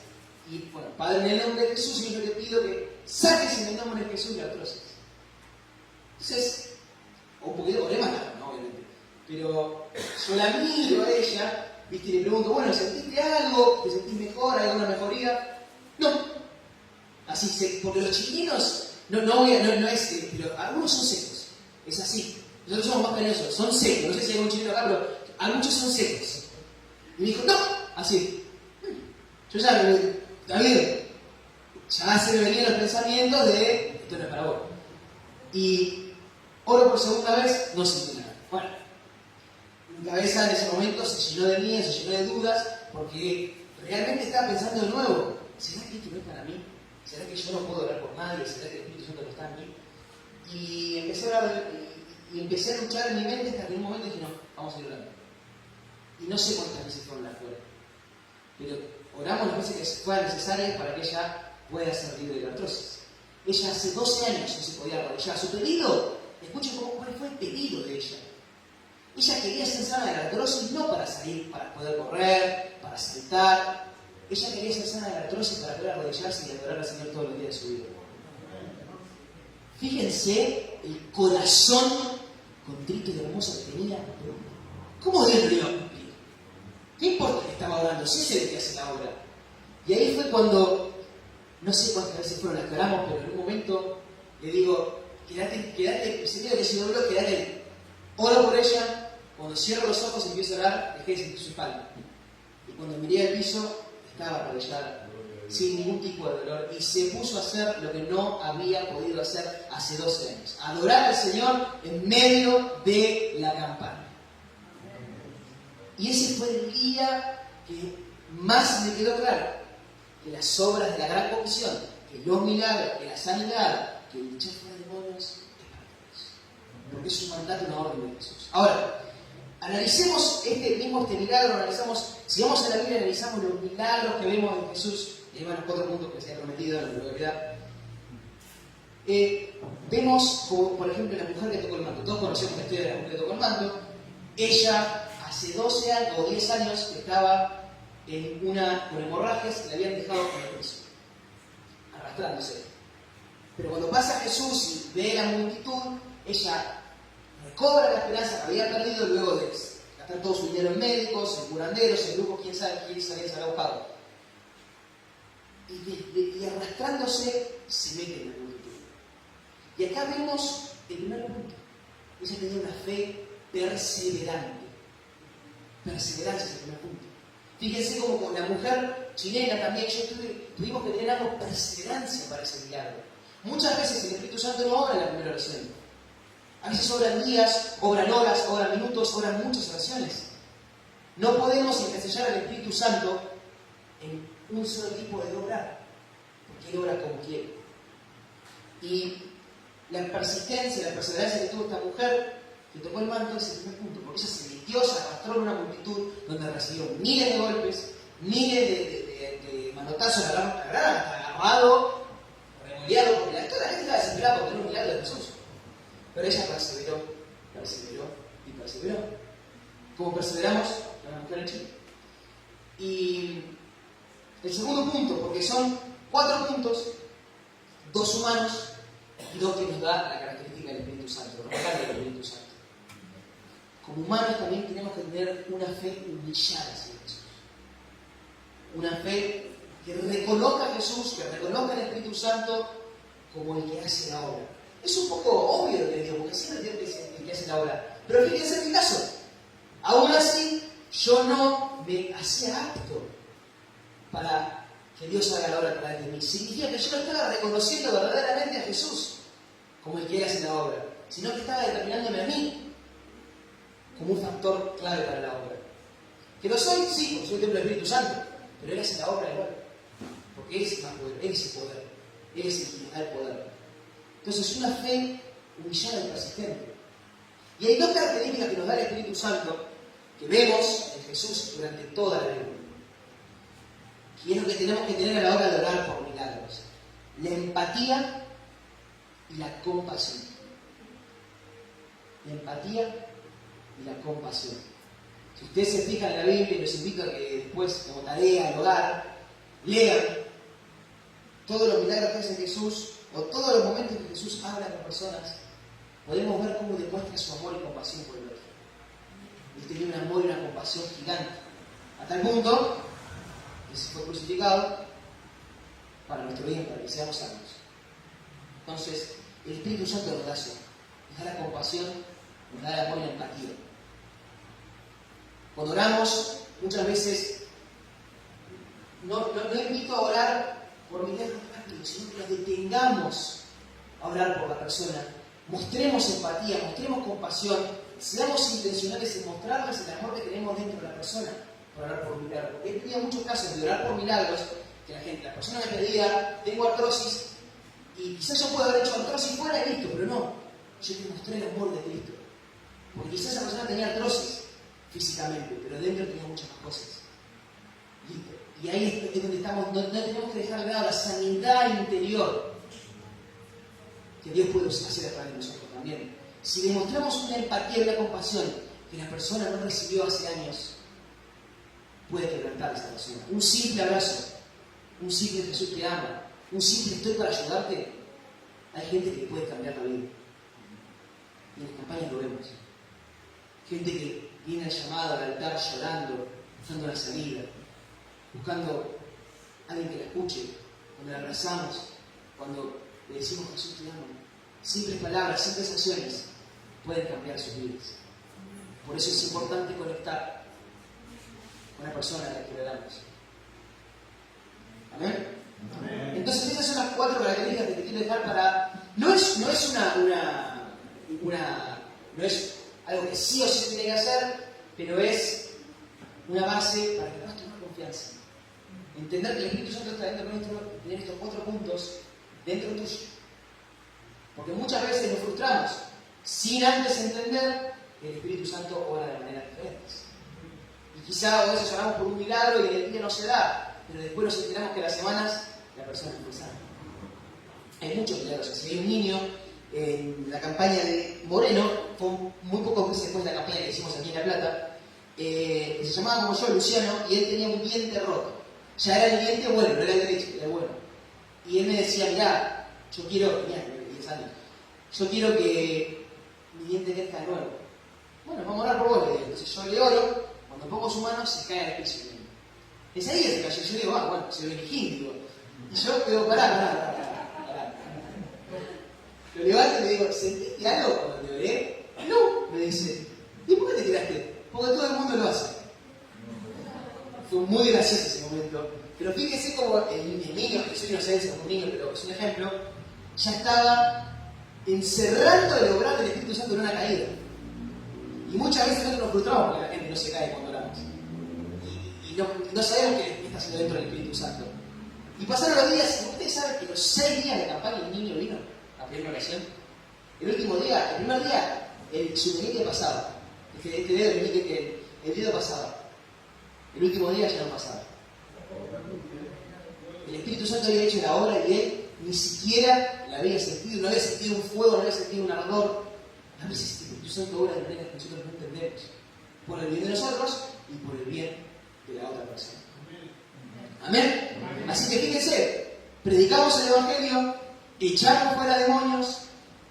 y bueno, Padre, en el nombre de Jesús, yo te pido que saques en el nombre de Jesús la artrosis. Entonces, un poquito oré más tarde, ¿no? Obviamente. Pero yo la miro a ella, ¿viste? Y le pregunto, bueno, ¿sentiste algo? ¿Te sentís mejor? ¿Hay alguna mejoría? No. Así, porque los chilenos, no es, pero algunos son secos. Es así. Nosotros somos más cariñosos, son secos. No sé si hay algún chileno acá, pero a muchos son secos. Y me dijo, no, así. Yo ya, David, ya se me venían los pensamientos de, esto no es para vos. Y oro por segunda vez, no sentí nada. Bueno, mi cabeza en ese momento se llenó de miedo, se llenó de dudas, porque realmente estaba pensando de nuevo, ¿será que esto no es para mí? ¿Será que yo no puedo orar por nadie? ¿Será que el Espíritu Santo no está en mí? Y empecé a orar, y empecé a luchar en mi mente hasta que en un momento dije, no, vamos a ir orando. Y no sé cuántas veces fueron las fueron, pero oramos las veces que fueran necesarias para que ella pueda ser libre de la artrosis. Ella hace 12 años no se podía arrodillar. Su pedido, escuchen cuál fue el pedido de ella. Ella quería ser sana de la artrosis no para salir, para poder correr, para saltar. Ella quería ser sana de la artrosis para poder arrodillarse y adorar al Señor todos los días de su vida. Fíjense el corazón contrito y hermoso que tenía. ¿Cómo Dios lo iba a cumplir? ¿Qué importa que estaba orando? Si es el que hace la obra. Y ahí fue cuando, no sé cuántas veces fueron las que oramos, pero en un momento le digo, quédate, Señor, que se dobló, quédate. Oro por ella, cuando cierro los ojos empiezo a orar, dejé de sentir su espalda. Y cuando miré al piso, estaba arrodillada, sin ningún tipo de dolor, y se puso a hacer lo que no había podido hacer hace 12 años. Adorar al Señor en medio de la campana. Y ese fue el día que más me quedó claro que las obras de la gran comisión, que los milagros, que la sanidad, que el echar fuera demonios, es para todos. Porque es un mandato, una orden de Jesús. Ahora, analicemos este milagro, si vamos a la Biblia, analizamos los milagros que vemos en Jesús, y ahí van los 4 puntos que se han prometido en la probabilidad. Vemos, como, por ejemplo, la mujer que tocó el manto. Todos conocemos la historia de la mujer que tocó el manto. Ella, hace 12 años o 10 años, estaba con hemorragias que le habían dejado con el piso, arrastrándose. Pero cuando pasa Jesús y ve la multitud, ella recobra la esperanza que había perdido luego de gastar todo su dinero en médicos, en curanderos, en grupos, quién sabe quién se había sacado pago. Y arrastrándose se mete en la multitud. Y acá vemos el primer punto. Ella tenía una fe perseverante. Perseverancia es el primer punto. Fíjense como con la mujer chilena también, tuvimos que tener algo perseverancia para ese milagro. Muchas veces el Espíritu Santo no obra en la primera oración. A veces obran días, obran horas, obran minutos, obran muchas oraciones. No podemos encasillar al Espíritu Santo en un solo tipo de obrar, porque Él obra como quiere. Y la persistencia, la perseverancia que tuvo esta mujer que tocó el manto es el primer punto, porque ella se metió, se arrastró en una multitud donde recibió miles de golpes, miles de manotazos, agarrado, remoleado, porque toda la gente estaba desesperada por tener un milagro de Jesús. Pero ella perseveró y perseveró. Como perseveramos la mujer en Chile. Y el segundo punto, porque son 4 puntos, 2 humanos y 2 que nos da la característica del Espíritu Santo, los regalos del Espíritu Santo. Como humanos también tenemos que tener una fe humillada hacia Jesús. Una fe que recoloca a Jesús, que recoloca al Espíritu Santo como el que hace la obra. Es un poco obvio lo que digo, porque siempre tiene que ser el que hace la obra. Pero fíjense en mi caso. Aún así, yo no me hacía apto para que Dios haga la obra a través de mí. Significa que yo no estaba reconociendo verdaderamente a Jesús como el que hace la obra, sino que estaba determinándome a mí como un factor clave para la obra. ¿Que lo soy? Sí, porque soy el templo del Espíritu Santo, pero Él hace la obra igual. Porque Él es el más poder, Él es el poder, Él es el que nos da el poder. Entonces, una fe humillada y persistente. Y hay 2 características que nos da el Espíritu Santo que vemos en Jesús durante toda la Biblia. Y es lo que tenemos que tener a la hora de orar por milagros. La empatía y la compasión. La empatía y la compasión. Si ustedes se fijan en la Biblia, les invito a que después, como tarea al hogar, lean todos los milagros que hace Jesús, o todos los momentos que Jesús habla con personas, podemos ver cómo demuestra su amor y compasión por el otro. Él tenía un amor y una compasión gigante, a tal punto que se fue crucificado para nuestro bien, para que seamos salvos. Entonces, el Espíritu Santo nos da eso, nos da la compasión, nos da el amor y la empatía. Cuando oramos, muchas veces no invito a orar por milagros rápidos, sino que nos detengamos a orar por la persona. Mostremos empatía, mostremos compasión, seamos intencionales en mostrarles el amor que tenemos dentro de la persona por orar por un milagro. Porque he tenido muchos casos de orar por milagros que la persona me pedía, tengo artrosis, y quizás yo puedo haber hecho artrosis fuera de Cristo, pero no, yo te mostré el amor de Cristo. Porque quizás esa persona tenía artrosis físicamente, pero dentro tenía muchas más cosas. Y ahí es donde estamos, no tenemos que dejar de lado la sanidad interior que Dios puede hacer a través de nosotros también. Si demostramos una empatía y una compasión que la persona no recibió hace años, puede quebrantar a esa persona. Un simple abrazo, un simple Jesús te ama, un simple estoy para ayudarte, hay gente que puede cambiar la vida. Y en las campañas lo vemos. Gente que viene al llamado, al altar, llorando, buscando la salida, buscando a alguien que la escuche, cuando la abrazamos, cuando le decimos Jesús te amo. Simples palabras, simples acciones pueden cambiar sus vidas. Por eso es importante conectar con la persona a la que le damos. ¿Amén? Entonces esas son las 4 características que te quiero dejar para... No es algo que sí o sí se tiene que hacer, pero es una base para que puedas tomar confianza. Entender que el Espíritu Santo está dentro nuestro, tener estos 4 puntos dentro tuyo. Porque muchas veces nos frustramos sin antes entender que el Espíritu Santo obra de maneras diferentes. Y quizá a veces oramos por un milagro y el día no se da, pero después nos enteramos que a las semanas la persona fue sana. Hay muchos milagros. Si hay un niño en la campaña de Moreno, fue muy pocos meses después de la campaña que hicimos aquí en La Plata, que se llamaba como yo, Luciano, y él tenía un diente roto. Ya era el diente bueno, no era el derecho, era el bueno. Y él me decía, mirá, yo quiero, tenía 10 años, yo quiero que mi diente crezca de nuevo. Bueno, vamos a orar por vos, le digo. Entonces yo le oro, cuando pongo su mano se cae al piso. Enseguida se cayó, yo digo, bueno, se lo elegí, digo. Y yo digo, pará. Lo levanto y le digo, ¿sentiste algo cuando te oré? No, me dice. ¿Y por qué te tiraste? Porque todo el mundo lo hace. Fue muy gracioso ese momento. Pero fíjese como el niño, que soy inocencia como un niño, pero es un ejemplo, ya estaba encerrando el obrar del Espíritu Santo en una caída. Y muchas veces nosotros nos frustramos porque la gente no se cae cuando oramos. Y no sabemos qué está haciendo dentro del Espíritu Santo. Y pasaron los días, y ustedes saben que los 6 días de campaña el niño vino a pedir oración. El primer día, su meñique pasaba. Este dedo, el dedo pasaba. El último día ya no pasaba. El Espíritu Santo había hecho la obra y él ni siquiera la había sentido, no había sentido un fuego, no había sentido un ardor. A veces el Espíritu Santo obra de maneras que nosotros no entendemos. Por el bien de nosotros y por el bien de la otra persona. Amén. Así que fíjense, predicamos el Evangelio, echamos fuera demonios,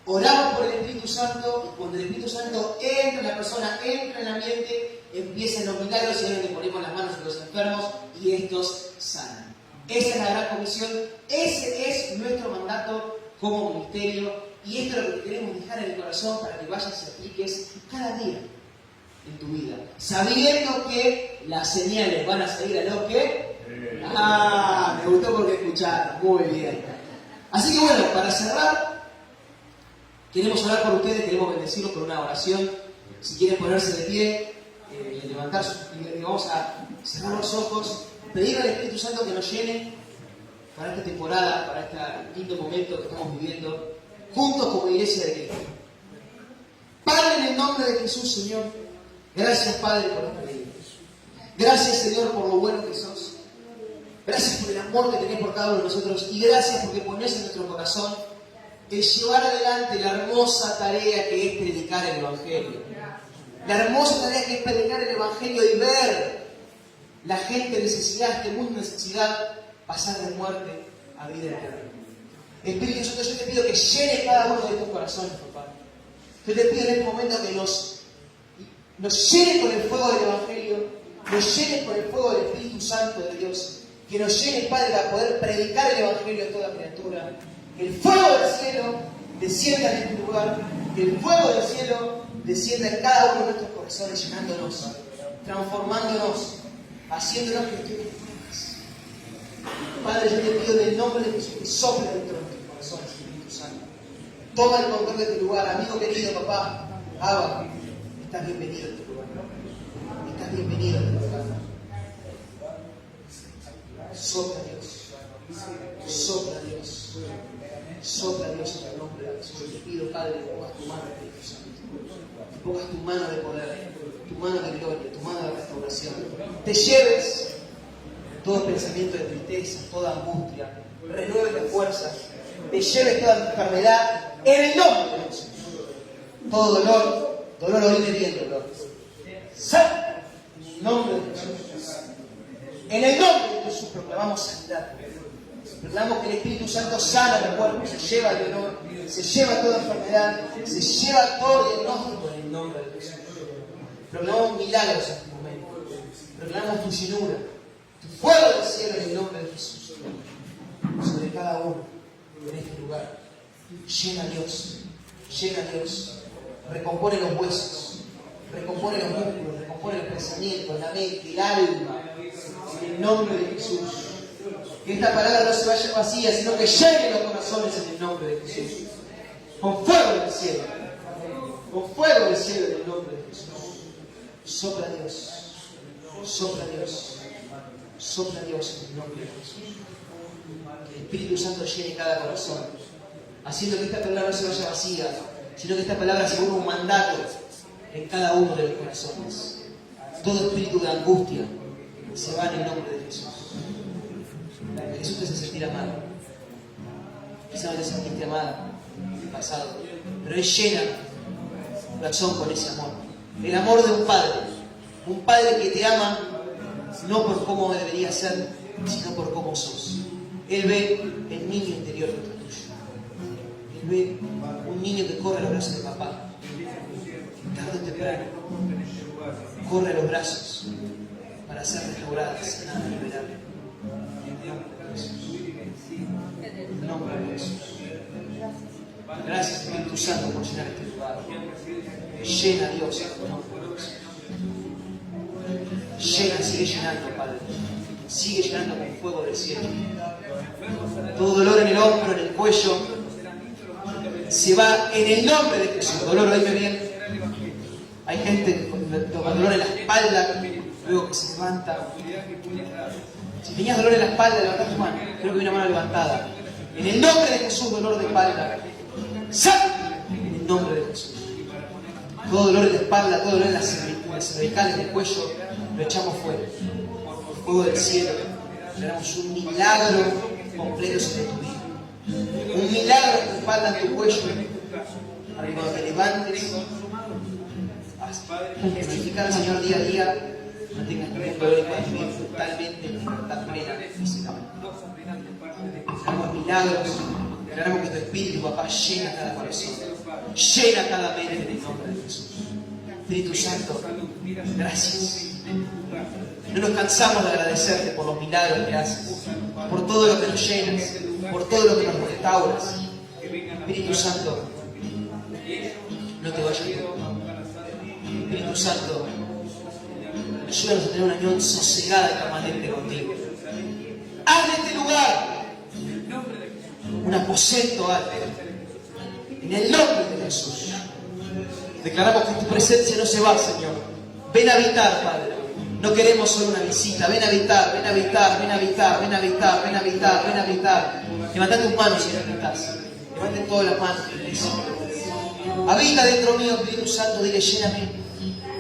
oramos por el Espíritu Santo, y cuando el Espíritu Santo entra en la persona, entra en el ambiente, empiezan los milagros y ahora le ponemos las manos a los enfermos y estos sanan. Esa es la gran comisión, ese es nuestro mandato como ministerio, y esto es lo que queremos dejar en el corazón para que vayas y apliques cada día en tu vida, sabiendo que las señales van a seguir a los que... me gustó porque escucharon, muy bien. Así que bueno, para cerrar, queremos orar por ustedes, queremos bendecirlos con una oración. Si quieren ponerse de pie, levantar y vamos a cerrar los ojos, pedir al Espíritu Santo que nos llene para esta temporada, para este lindo momento que estamos viviendo, juntos como iglesia de Cristo. Padre, en el nombre de Jesús, Señor, gracias, Padre, por esta vida. Gracias, Señor, por lo bueno que sos. Gracias por el amor que tenés por cada uno de nosotros y gracias porque ponés en nuestro corazón el llevar adelante la hermosa tarea que es predicar el Evangelio. La hermosa tarea que es predicar el Evangelio y ver la gente en necesidad, este mundo en necesidad, pasar de muerte a vida eterna. Espíritu Santo, yo te pido que llene cada uno de estos corazones, papá. Yo te pido en este momento que nos llenes con el fuego del Evangelio, nos llenes con el fuego del Espíritu Santo de Dios, que nos llenes, Padre, para poder predicar el Evangelio a toda criatura. Que el fuego del cielo descienda en este lugar, que el fuego del cielo descienda en cada uno de nuestros corazones, llenándonos, transformándonos, haciéndonos que tú más. Padre, yo te pido en el nombre de Jesús que sople dentro de nuestros corazones, Espíritu Santo. Toma el control de este lugar, amigo querido, papá, Abba, estás bienvenido en este lugar. Estás bienvenido en este lugar. Sopla Dios, sopla Dios, sopla Dios en el nombre de Jesús. Te pido, Padre, que pongas tu mano, Espíritu Santo. Que pongas tu mano de poder, tu mano de gloria, tu mano de restauración. Te lleves todo pensamiento de tristeza, toda angustia, renueve las fuerzas, te lleves toda enfermedad en el nombre de Jesús. Todo dolor oíme bien, dolor. Sal en el nombre de Jesús. En el nombre de Jesús proclamamos sanidad. Proclamamos que el Espíritu Santo sana el cuerpo, se lleva el dolor, se lleva toda enfermedad, se lleva todo diagnóstico en el nombre de Jesús. Proclamamos milagros en este momento. Proclamamos tu llenura, tu fuego del cielo en el nombre de Jesús. Sobre cada uno en este lugar. Llena a Dios, llena a Dios. Recompone los huesos, recompone los músculos, recompone los pensamientos, la mente, el alma. En el nombre de Jesús. Que esta palabra no se vaya vacía, sino que llene los corazones en el nombre de Jesús. Con fuego del cielo. Con fuego del cielo en el nombre de Jesús. Sopla Dios. Sopla Dios. Sopla Dios en el nombre de Jesús. Que el Espíritu Santo llene cada corazón. Haciendo que esta palabra no se vaya vacía, sino que esta palabra se vuelva un mandato en cada uno de los corazones. Todo espíritu de angustia se va en el nombre de Jesús. Jesús te hace sentir amado. Quizás no te sentiste amada en el pasado, pero Él llena tu corazón con ese amor. El amor de un padre que te ama no por cómo debería ser, sino por cómo sos. Él ve el niño interior dentro tuyo. Él ve un niño que corre a los brazos de papá. Tarde o temprano, corre a los brazos para ser restaurada, sanada, liberada. En el nombre de Jesús. Gracias, Espíritu Santo, por llenar este lugar. Llena, Dios, en el nombre de Jesús. Llena, sigue llenando, Padre. Sigue llenando con fuego del cielo. Todo dolor en el hombro, en el cuello, se va en el nombre de Jesús. Dolor, oíme bien. Hay gente con dolor en la espalda, luego que se levanta. Si tenías dolor en la espalda, levanta tu mano. Creo que hay una mano levantada. En el nombre de Jesús, dolor de espalda. ¡Sal! En el nombre de Jesús. Todo dolor en la espalda, todo dolor en las cervicales, en el cuello, lo echamos fuera. El fuego del cielo. Tenemos un milagro completo sobre tu vida. Un milagro en tu espalda, en tu cuello. Para que cuando te levantes, glorificar al Señor día a día. No tengas ningún dolor y puedas vivir totalmente en libertad plena físicamente. Hagamos milagros, declaramos que tu Espíritu, papá, llena cada corazón, llena cada mente en el nombre de Jesús. Espíritu Santo, gracias. No nos cansamos de agradecerte por los milagros que haces, por todo lo que nos llenas, por todo lo que nos restauras. Espíritu Santo, no te vayas tú. Espíritu Santo, ayúdanos a tener una unión sosegada y permanente contigo. Haz de este lugar un aposento alto. En el nombre de Jesús. Declaramos que tu presencia no se va, Señor. Ven a habitar, Padre. No queremos solo una visita. Ven a habitar, ven a habitar, ven a habitar, ven a habitar, ven a habitar, ven a habitar. Levanta tus manos si necesitas. Levanten todas las manos, iglesia. Habita dentro mío, Espíritu Santo. Dile, lléname,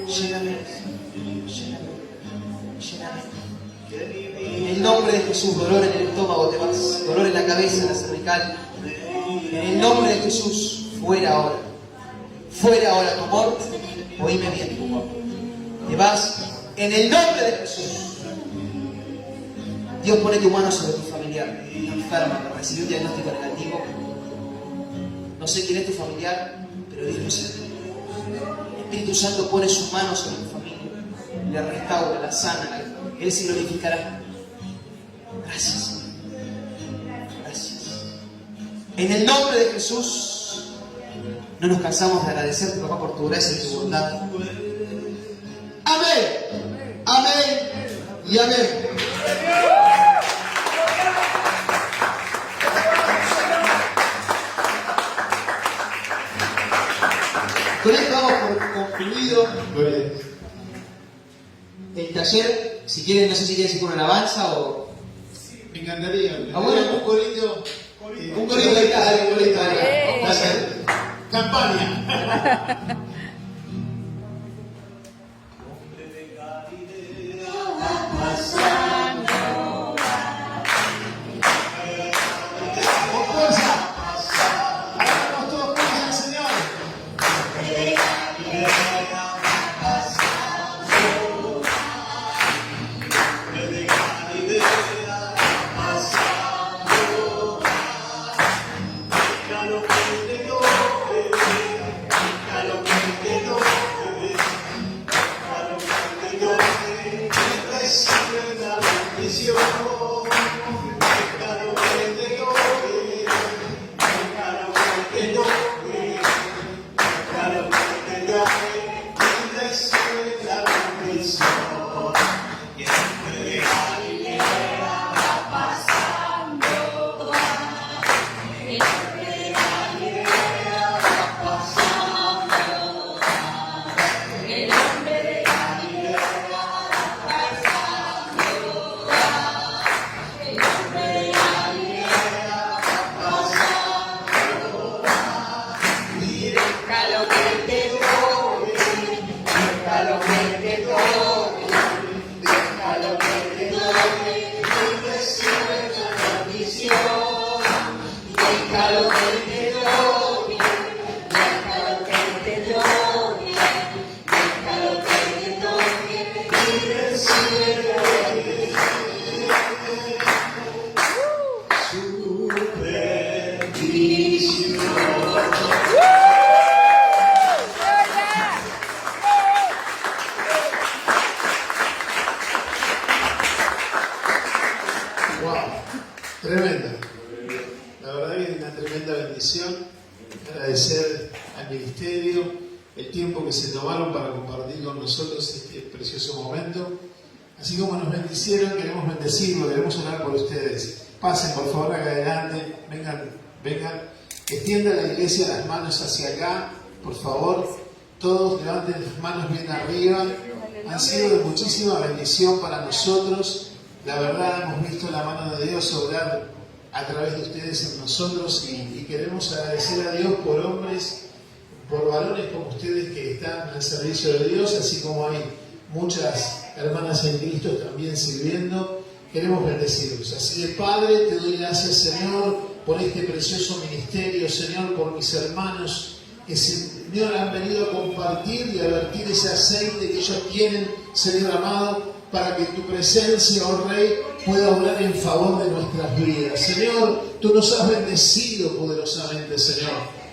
lléname, lléname, lléname. En el nombre de Jesús, dolor en el estómago te vas, dolor en la cabeza, en la cervical. En el nombre de Jesús, fuera ahora. Fuera ahora, tumor. Oíme bien, tumor. Te vas en el nombre de Jesús. Dios, pone tu mano sobre tu familiar enferma que recibió un diagnóstico negativo. No sé quién es tu familiar, pero Dios lo sabe. El Espíritu Santo pone sus manos sobre tu familia, le restaura, la sana. Él se glorificará. Gracias. Gracias. En el nombre de Jesús, no nos cansamos de agradecerte, papá, por tu gracia y tu bondad. Amén. Amén. Y amén. Con esto damos por concluido el taller. Si quieren, no sé si quieren decir con una alabanza o... Me encantaría. Bueno, un corito. Un corito de cada, un corito de cada. Vamos a hacer campaña. Con fuerza. Hagamos todos juntos al Señor. Wow, tremenda. La verdad que es una tremenda bendición. Agradecer al ministerio el tiempo que se tomaron para compartir con nosotros este precioso momento. Así como nos bendicieron, queremos bendecirlo, queremos orar por ustedes. Pasen por favor acá adelante, vengan. Extienda la iglesia las manos hacia acá, por favor. Todos levanten las manos bien arriba. Han sido de muchísima bendición para nosotros. La verdad, hemos visto la mano de Dios obrar a través de ustedes en nosotros y queremos agradecer a Dios por hombres, por varones como ustedes que están al servicio de Dios, así como hay muchas hermanas en Cristo también sirviendo. Queremos bendecirlos. Así de Padre, te doy gracias, Señor, por este precioso ministerio, Señor, por mis hermanos que, Señor, han venido a compartir y a vertir ese aceite que ellos tienen, Señor amado, para que tu presencia, oh Rey, pueda obrar en favor de nuestras vidas. Señor, tú nos has bendecido poderosamente, Señor.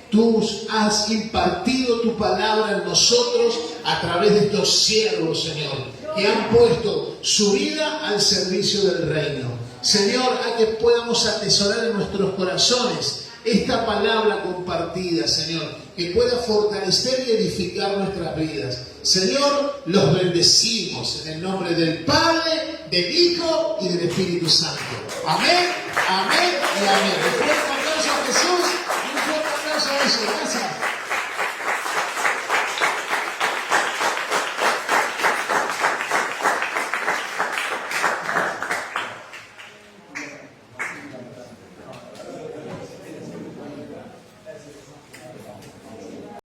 Tú has impartido tu palabra en nosotros a través de estos siervos, Señor, que han puesto su vida al servicio del reino. Señor, a que podamos atesorar en nuestros corazones esta palabra compartida, Señor, que pueda fortalecer y edificar nuestras vidas. Señor, los bendecimos en el nombre del Padre, del Hijo y del Espíritu Santo. Amén, amén y amén.